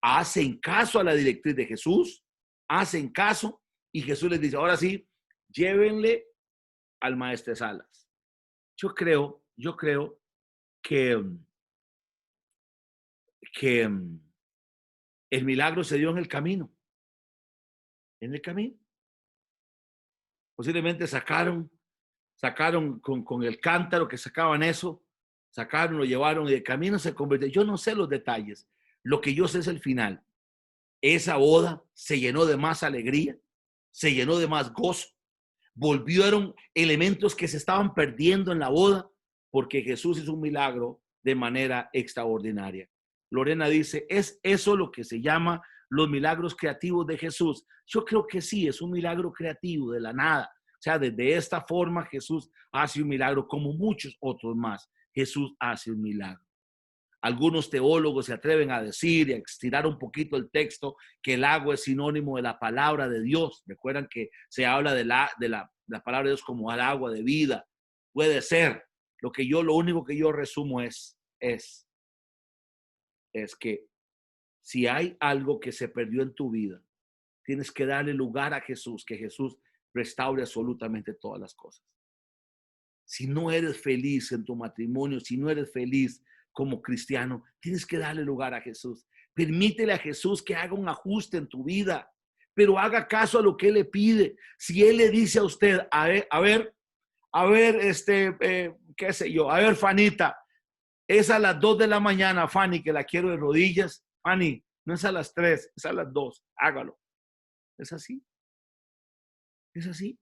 hacen caso a la directriz de Jesús, hacen caso y Jesús les dice, ahora sí, llévenle al maestresalas. Yo creo que, que el milagro se dio en el camino. En el camino. Posiblemente sacaron con el cántaro que sacaban eso, sacaron, lo llevaron y de camino se convirtió. Yo no sé los detalles. Lo que yo sé es el final. Esa boda se llenó de más alegría, se llenó de más gozo. Volvieron elementos que se estaban perdiendo en la boda porque Jesús hizo un milagro de manera extraordinaria. Lorena dice, ¿es eso lo que se llama los milagros creativos de Jesús? Yo creo que sí, es un milagro creativo de la nada. O sea, desde esta forma Jesús hace un milagro como muchos otros más. Jesús hace un milagro. Algunos teólogos se atreven a decir y a estirar un poquito el texto que el agua es sinónimo de la palabra de Dios. Recuerdan que se habla de la palabra de Dios como el agua de vida. Puede ser. Lo único que yo resumo es que si hay algo que se perdió en tu vida, tienes que darle lugar a Jesús, que Jesús restaure absolutamente todas las cosas. Si no eres feliz en tu matrimonio, si no eres feliz como cristiano, tienes que darle lugar a Jesús. Permítele a Jesús que haga un ajuste en tu vida, pero haga caso a lo que Él le pide. Si Él le dice a usted, a ver, qué sé yo, a ver, Fanita, es a las 2 de la mañana, Fanny, que la quiero de rodillas. Fanny, no es a las 3, es a las 2, hágalo. Es así. Es así.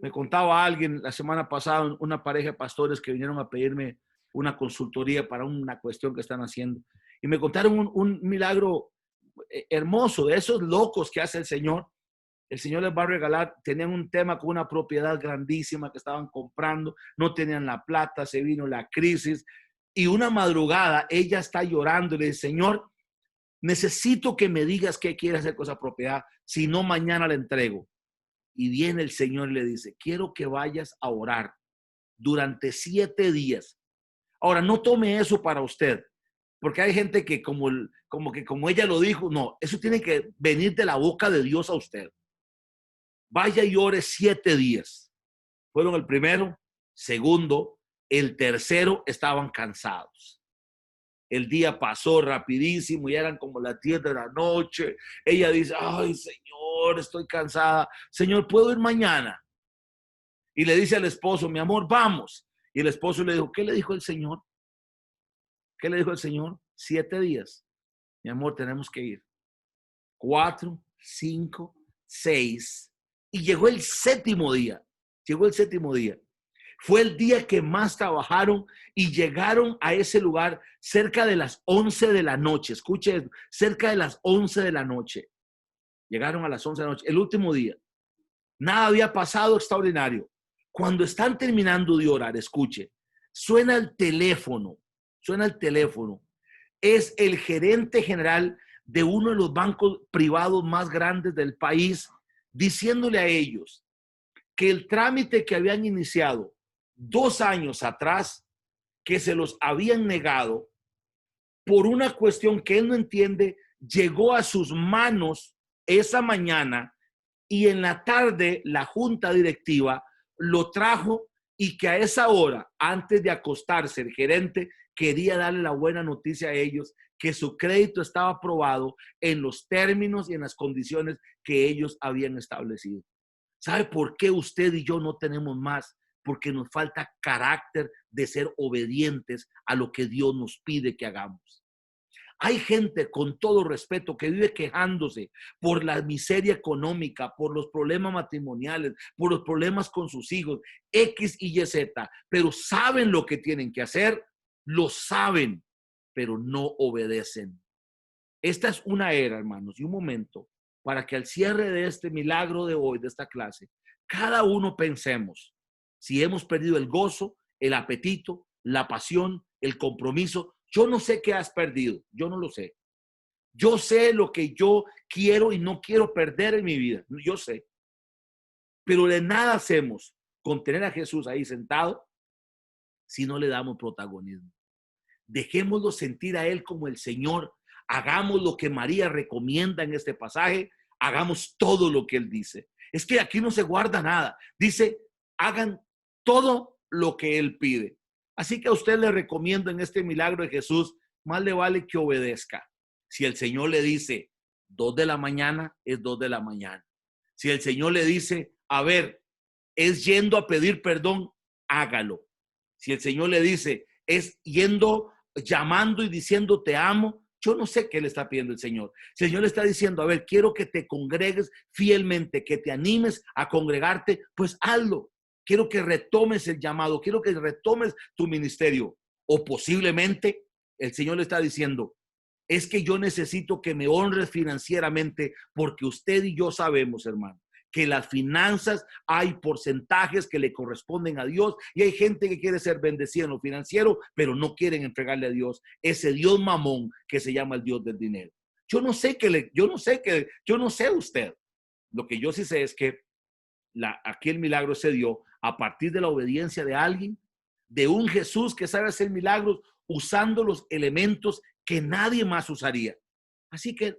Me contaba alguien la semana pasada, una pareja de pastores que vinieron a pedirme una consultoría para una cuestión que están haciendo. Y me contaron un milagro hermoso, de esos locos que hace el Señor. El Señor les va a regalar, tenían un tema con una propiedad grandísima que estaban comprando, no tenían la plata, se vino la crisis. Y una madrugada ella está llorando y le dice, Señor, necesito que me digas qué quiere hacer con esa propiedad, si no mañana la entrego. Y viene el Señor y le dice, quiero que vayas a orar durante 7 días. Ahora, no tome eso para usted, porque hay gente que como ella lo dijo, no, eso tiene que venir de la boca de Dios a usted. Vaya y ore 7 días. Fueron el primero, segundo, el tercero, estaban cansados. El día pasó rapidísimo y eran como las 10 de la noche. Ella dice, ay, Señor, estoy cansada. Señor, ¿puedo ir mañana? Y le dice al esposo, mi amor, vamos. Y el esposo le dijo, ¿qué le dijo el Señor? ¿Qué le dijo el Señor? 7 días. Mi amor, tenemos que ir. 4, 5, 6. Y llegó el séptimo día. Fue el día que más trabajaron y llegaron a ese lugar cerca de las 11 de la noche. Escuche, cerca de las 11 de la noche. Llegaron a las 11 de la noche, el último día. Nada había pasado extraordinario. Cuando están terminando de orar, escuche, suena el teléfono. Es el gerente general de uno de los bancos privados más grandes del país, diciéndole a ellos que el trámite que habían iniciado 2 años atrás, que se los habían negado por una cuestión que él no entiende, llegó a sus manos esa mañana y en la tarde la junta directiva lo trajo y que a esa hora, antes de acostarse, el gerente quería darle la buena noticia a ellos que su crédito estaba aprobado en los términos y en las condiciones que ellos habían establecido. ¿Sabe por qué usted y yo no tenemos más? Porque nos falta carácter de ser obedientes a lo que Dios nos pide que hagamos. Hay gente, con todo respeto, que vive quejándose por la miseria económica, por los problemas matrimoniales, por los problemas con sus hijos, X y Y, Z, pero saben lo que tienen que hacer, lo saben, pero no obedecen. Esta es una era, hermanos, y un momento para que al cierre de este milagro de hoy, de esta clase, cada uno pensemos si hemos perdido el gozo, el apetito, la pasión, el compromiso. Yo no sé qué has perdido, yo no lo sé. Yo sé lo que yo quiero y no quiero perder en mi vida, yo sé. Pero de nada hacemos con tener a Jesús ahí sentado si no le damos protagonismo. Dejémoslo sentir a Él como el Señor. Hagamos lo que María recomienda en este pasaje. Hagamos todo lo que Él dice. Es que aquí no se guarda nada. Dice, hagan todo lo que Él pide. Así que a usted le recomiendo en este milagro de Jesús, más le vale que obedezca. Si el Señor le dice 2 de la mañana, es 2 de la mañana. Si el Señor le dice, a ver, es yendo a pedir perdón, hágalo. Si el Señor le dice, es yendo, llamando y diciendo te amo, yo no sé qué le está pidiendo el Señor. Si el Señor le está diciendo, a ver, quiero que te congregues fielmente, que te animes a congregarte, pues hazlo. Quiero que retomes el llamado, quiero que retomes tu ministerio. O posiblemente el Señor le está diciendo, es que yo necesito que me honres financieramente, porque usted y yo sabemos, hermano, que las finanzas hay porcentajes que le corresponden a Dios y hay gente que quiere ser bendecida en lo financiero, pero no quieren entregarle a Dios ese Dios mamón que se llama el Dios del dinero. Yo no sé usted. Lo que yo sí sé es que aquí el milagro se dio a partir de la obediencia de alguien, de un Jesús que sabe hacer milagros usando los elementos que nadie más usaría. Así que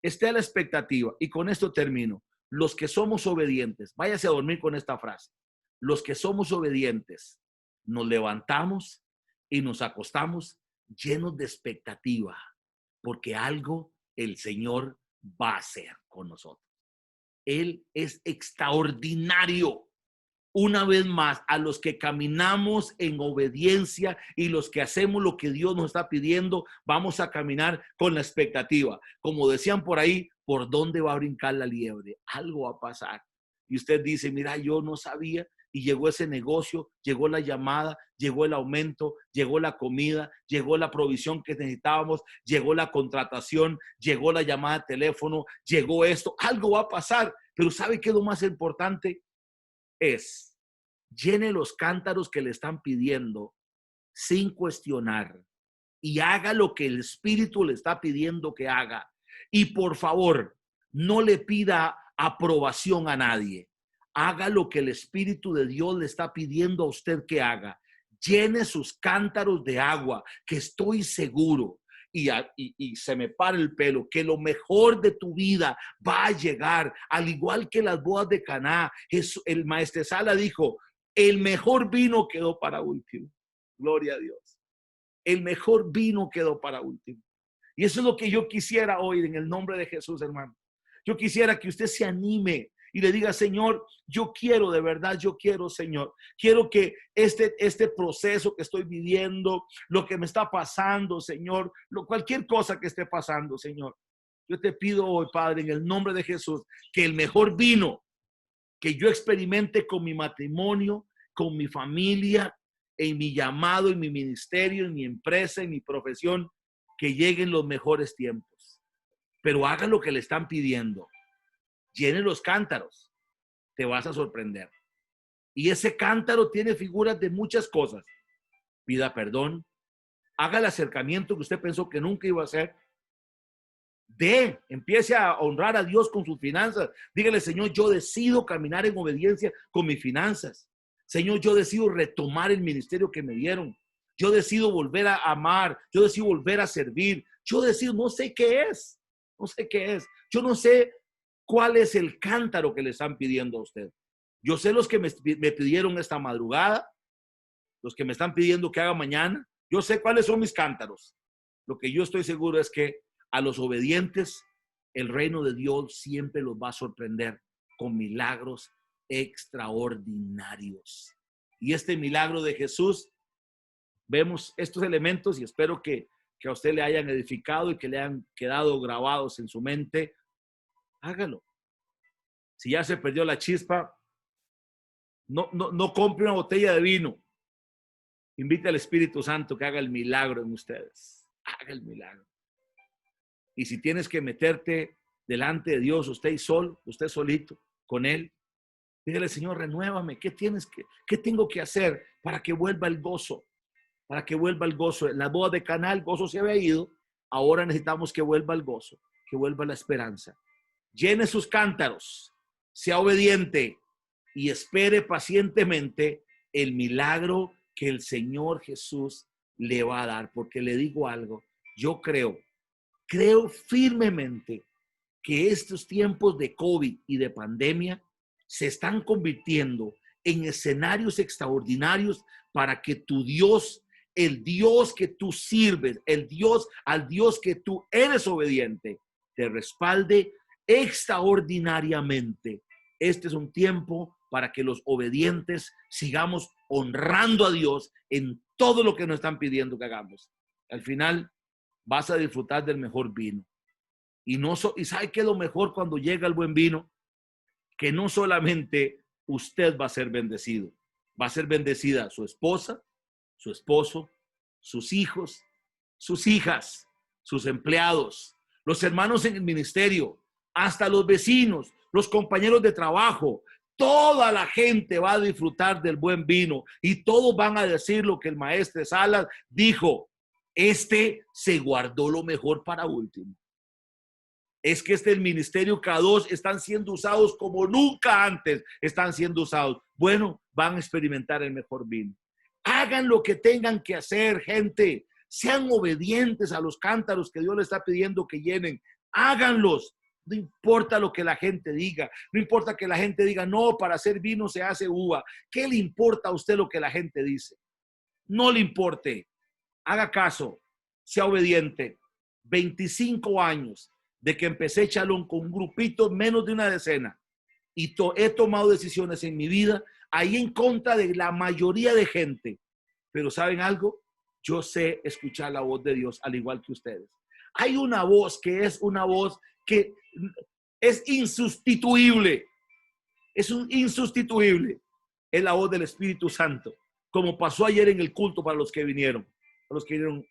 esté a la expectativa. Y con esto termino. Los que somos obedientes, váyase a dormir con esta frase. Los que somos obedientes, nos levantamos y nos acostamos llenos de expectativa, porque algo el Señor va a hacer con nosotros. Él es extraordinario. Una vez más, a los que caminamos en obediencia y los que hacemos lo que Dios nos está pidiendo, vamos a caminar con la expectativa. Como decían por ahí, ¿por dónde va a brincar la liebre? Algo va a pasar. Y usted dice, mira, yo no sabía, y llegó ese negocio, llegó la llamada, llegó el aumento, llegó la comida, llegó la provisión que necesitábamos, llegó la contratación, llegó la llamada de teléfono, llegó esto. Algo va a pasar, pero ¿sabe qué es lo más importante? Es, llene los cántaros que le están pidiendo sin cuestionar y haga lo que el Espíritu le está pidiendo que haga. Y por favor, no le pida aprobación a nadie. Haga lo que el Espíritu de Dios le está pidiendo a usted que haga. Llene sus cántaros de agua, que estoy seguro. Y se me para el pelo, que lo mejor de tu vida va a llegar, al igual que las bodas de Caná. El maestresala dijo, el mejor vino quedó para último. Gloria a Dios. El mejor vino quedó para último. Y eso es lo que yo quisiera hoy en el nombre de Jesús, hermano. Yo quisiera que usted se anime y le diga, Señor, yo quiero, de verdad, yo quiero, Señor. Quiero que este proceso que estoy viviendo, lo que me está pasando, Señor, cualquier cosa que esté pasando, Señor. Yo te pido hoy, Padre, en el nombre de Jesús, que el mejor vino que yo experimente con mi matrimonio, con mi familia, en mi llamado, en mi ministerio, en mi empresa, en mi profesión, que lleguen los mejores tiempos. Pero haga lo que le están pidiendo. Llene los cántaros, te vas a sorprender. Y ese cántaro tiene figuras de muchas cosas. Pida perdón, haga el acercamiento que usted pensó que nunca iba a hacer. Empiece a honrar a Dios con sus finanzas. Dígale, Señor, yo decido caminar en obediencia con mis finanzas. Señor, yo decido retomar el ministerio que me dieron. Yo decido volver a amar. Yo decido volver a servir. Yo decido, no sé qué es. Yo no sé cuál es el cántaro que le están pidiendo a usted. Yo sé los que me pidieron esta madrugada, los que me están pidiendo que haga mañana. Yo sé cuáles son mis cántaros. Lo que yo estoy seguro es que a los obedientes, el reino de Dios siempre los va a sorprender con milagros extraordinarios. Y este milagro de Jesús, vemos estos elementos y espero que a usted le hayan edificado y que le hayan quedado grabados en su mente. Hágalo. Si ya se perdió la chispa, no compre una botella de vino. Invite al Espíritu Santo que haga el milagro en ustedes. Haga el milagro. Y si tienes que meterte delante de Dios, usted solito, con Él, dígale, Señor, renuévame. ¿Qué tengo que hacer para que vuelva el gozo? Para que vuelva el gozo. En la boda de Caná el gozo se había ido. Ahora necesitamos que vuelva el gozo, que vuelva la esperanza. Llene sus cántaros, sea obediente y espere pacientemente el milagro que el Señor Jesús le va a dar. Porque le digo algo, yo creo firmemente que estos tiempos de COVID y de pandemia se están convirtiendo en escenarios extraordinarios para que tu Dios, el Dios que tú sirves, al Dios que tú eres obediente, te respalde extraordinariamente. Este es un tiempo para que los obedientes sigamos honrando a Dios en todo lo que nos están pidiendo que hagamos. Al final vas a disfrutar del mejor vino. Y ¿sabe qué es lo mejor cuando llega el buen vino? Que no solamente usted va a ser bendecido, va a ser bendecida su esposa, su esposo, sus hijos, sus hijas, sus empleados, los hermanos en el ministerio, hasta los vecinos, los compañeros de trabajo. Toda la gente va a disfrutar del buen vino y todos van a decir lo que el maestro Salas dijo: este se guardó lo mejor para último. Es que el ministerio K2 están siendo usados como nunca antes están siendo usados. Bueno, van a experimentar el mejor vino. Hagan lo que tengan que hacer, gente. Sean obedientes a los cántaros que Dios les está pidiendo que llenen. Háganlos. No importa lo que la gente diga. No importa que la gente diga, no, para hacer vino se hace uva. ¿Qué le importa a usted lo que la gente dice? No le importe. Haga caso. Sea obediente. 25 años de que empecé Shalom con un grupito, menos de una decena. Y he tomado decisiones en mi vida ahí en contra de la mayoría de gente. Pero ¿saben algo? Yo sé escuchar la voz de Dios al igual que ustedes. Hay una voz que es una voz que es insustituible. Es insustituible. Es la voz del Espíritu Santo. Como pasó ayer en el culto para los que vinieron. Para los que vinieron.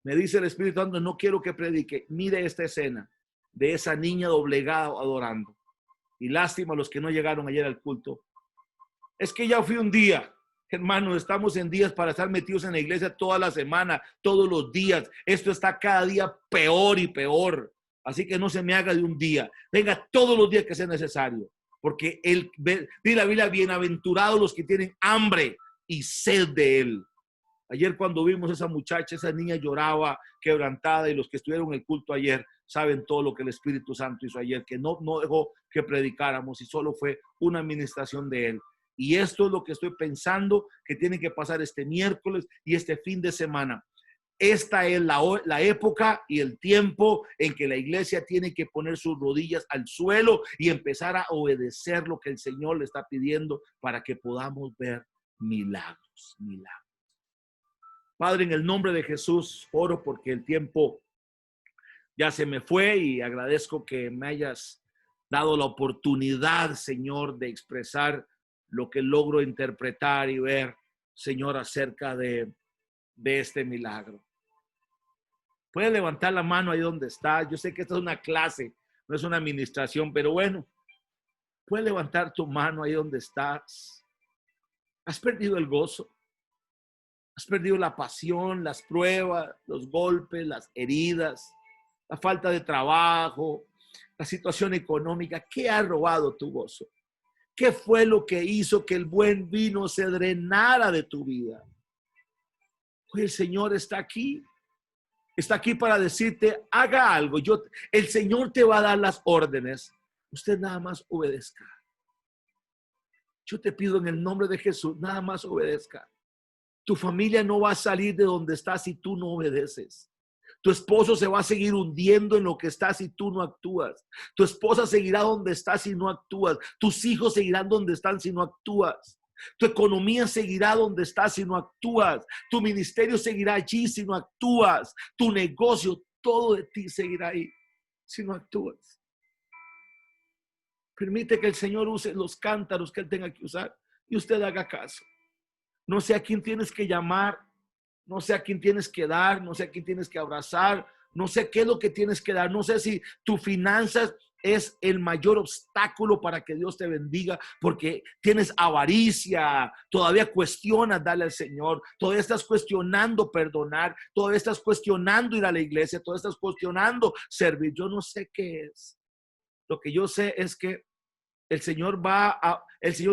Me dice el Espíritu Santo, no quiero que predique. Mire esta escena de esa niña doblegada adorando. Y lástima a los que no llegaron ayer al culto. Es que ya fui un día. Hermanos, estamos en días para estar metidos en la iglesia toda la semana, todos los días. Esto está cada día peor y peor. Así que no se me haga de un día. Venga todos los días que sea necesario. Porque dice la Biblia, bienaventurados los que tienen hambre y sed de él. Ayer cuando vimos a esa muchacha, esa niña lloraba quebrantada, y los que estuvieron en el culto ayer saben todo lo que el Espíritu Santo hizo ayer, que no dejó que predicáramos y solo fue una administración de él. Y esto es lo que estoy pensando que tiene que pasar este miércoles y este fin de semana. Esta es la época y el tiempo en que la iglesia tiene que poner sus rodillas al suelo y empezar a obedecer lo que el Señor le está pidiendo para que podamos ver milagros. Padre, en el nombre de Jesús, oro porque el tiempo ya se me fue y agradezco que me hayas dado la oportunidad, Señor, de expresar lo que logro interpretar y ver, Señor, acerca de este milagro. Puedes levantar la mano ahí donde estás. Yo sé que esta es una clase, no es una administración, pero bueno, puedes levantar tu mano ahí donde estás. ¿Has perdido el gozo? ¿Has perdido la pasión, las pruebas, los golpes, las heridas, la falta de trabajo, la situación económica? ¿Qué ha robado tu gozo? ¿Qué fue lo que hizo que el buen vino se drenara de tu vida? Hoy el Señor está aquí. Está aquí para decirte, haga algo. El Señor te va a dar las órdenes. Usted nada más obedezca. Yo te pido en el nombre de Jesús, nada más obedezca. Tu familia no va a salir de donde estás si tú no obedeces. Tu esposo se va a seguir hundiendo en lo que está si tú no actúas. Tu esposa seguirá donde está si no actúas. Tus hijos seguirán donde están si no actúas. Tu economía seguirá donde está si no actúas. Tu ministerio seguirá allí si no actúas. Tu negocio, todo de ti seguirá ahí si no actúas. Permite que el Señor use los cántaros que Él tenga que usar y usted haga caso. No sé a quién tienes que llamar, no sé a quién tienes que dar, no sé a quién tienes que abrazar, no sé qué es lo que tienes que dar, no sé si tus finanzas es el mayor obstáculo para que Dios te bendiga, porque tienes avaricia, todavía cuestionas darle al Señor, todavía estás cuestionando perdonar, todavía estás cuestionando ir a la iglesia, todavía estás cuestionando servir. Yo no sé qué es. Lo que yo sé es que el Señor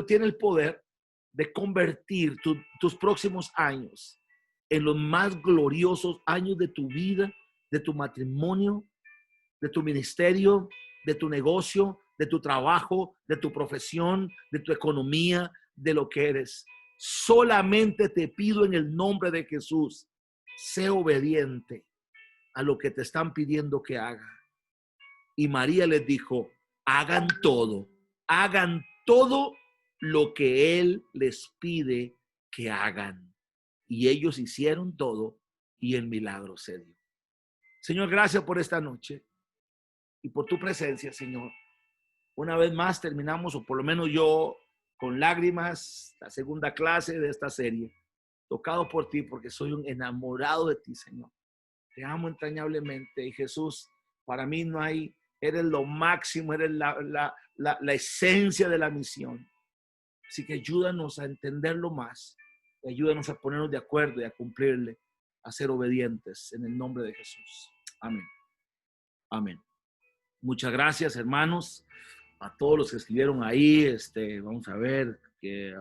tiene el poder de convertir tus próximos años en los más gloriosos años de tu vida, de tu matrimonio, de tu ministerio, de tu negocio, de tu trabajo, de tu profesión, de tu economía, de lo que eres. Solamente te pido en el nombre de Jesús, sé obediente a lo que te están pidiendo que haga. Y María les dijo, hagan todo lo que Él les pide que hagan. Y ellos hicieron todo y el milagro se dio. Señor, gracias por esta noche y por tu presencia, Señor. Una vez más terminamos, o por lo menos yo, con lágrimas, la segunda clase de esta serie, tocado por ti porque soy un enamorado de ti, Señor. Te amo entrañablemente y Jesús, para mí no hay, eres lo máximo, eres la esencia de la misión. Así que ayúdanos a entenderlo más, y ayúdanos a ponernos de acuerdo y a cumplirle, a ser obedientes en el nombre de Jesús. Amén. Amén. Muchas gracias, hermanos, a todos los que escribieron ahí. Vamos a ver que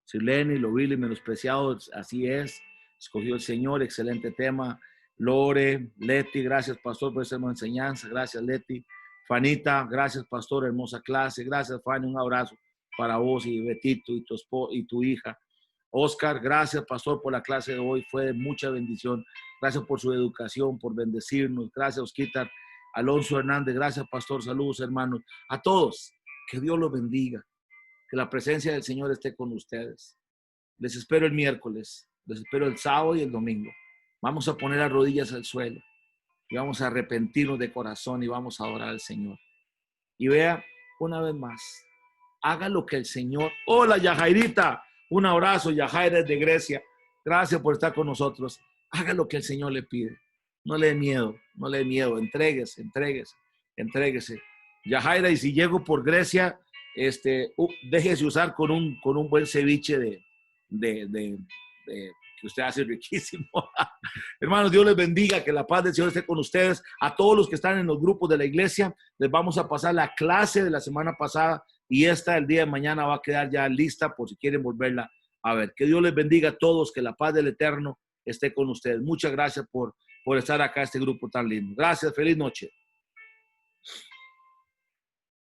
Sileni, lo vil y menospreciado, así es. Escogió el Señor, excelente tema. Lore, Leti, gracias, pastor, por esa enseñanza. Gracias, Leti. Fanita, gracias, pastor, hermosa clase. Gracias, Fanny, un abrazo para vos y Betito y tu hija. Oscar, gracias, pastor, por la clase de hoy. Fue de mucha bendición. Gracias por su educación, por bendecirnos. Gracias, Osquitar. Alonso Hernández, gracias, pastor. Saludos, hermanos. A todos, que Dios los bendiga. Que la presencia del Señor esté con ustedes. Les espero el miércoles. Les espero el sábado y el domingo. Vamos a poner las rodillas al suelo y vamos a arrepentirnos de corazón y vamos a adorar al Señor. Y vea, una vez más, haga lo que el Señor... Hola, Yajairita. Un abrazo, Yajaira de Grecia. Gracias por estar con nosotros. Haga lo que el Señor le pide. No le dé miedo, no le dé miedo. Entréguese. Yajaira, y si llego por Grecia, déjese usar con un buen ceviche que usted hace riquísimo. Hermanos, Dios les bendiga, que la paz del Señor esté con ustedes. A todos los que están en los grupos de la iglesia, les vamos a pasar la clase de la semana pasada y esta el día de mañana va a quedar ya lista por si quieren volverla a ver. Que Dios les bendiga a todos, que la paz del Eterno esté con ustedes. Muchas gracias por estar acá, este grupo tan lindo. Gracias, feliz noche.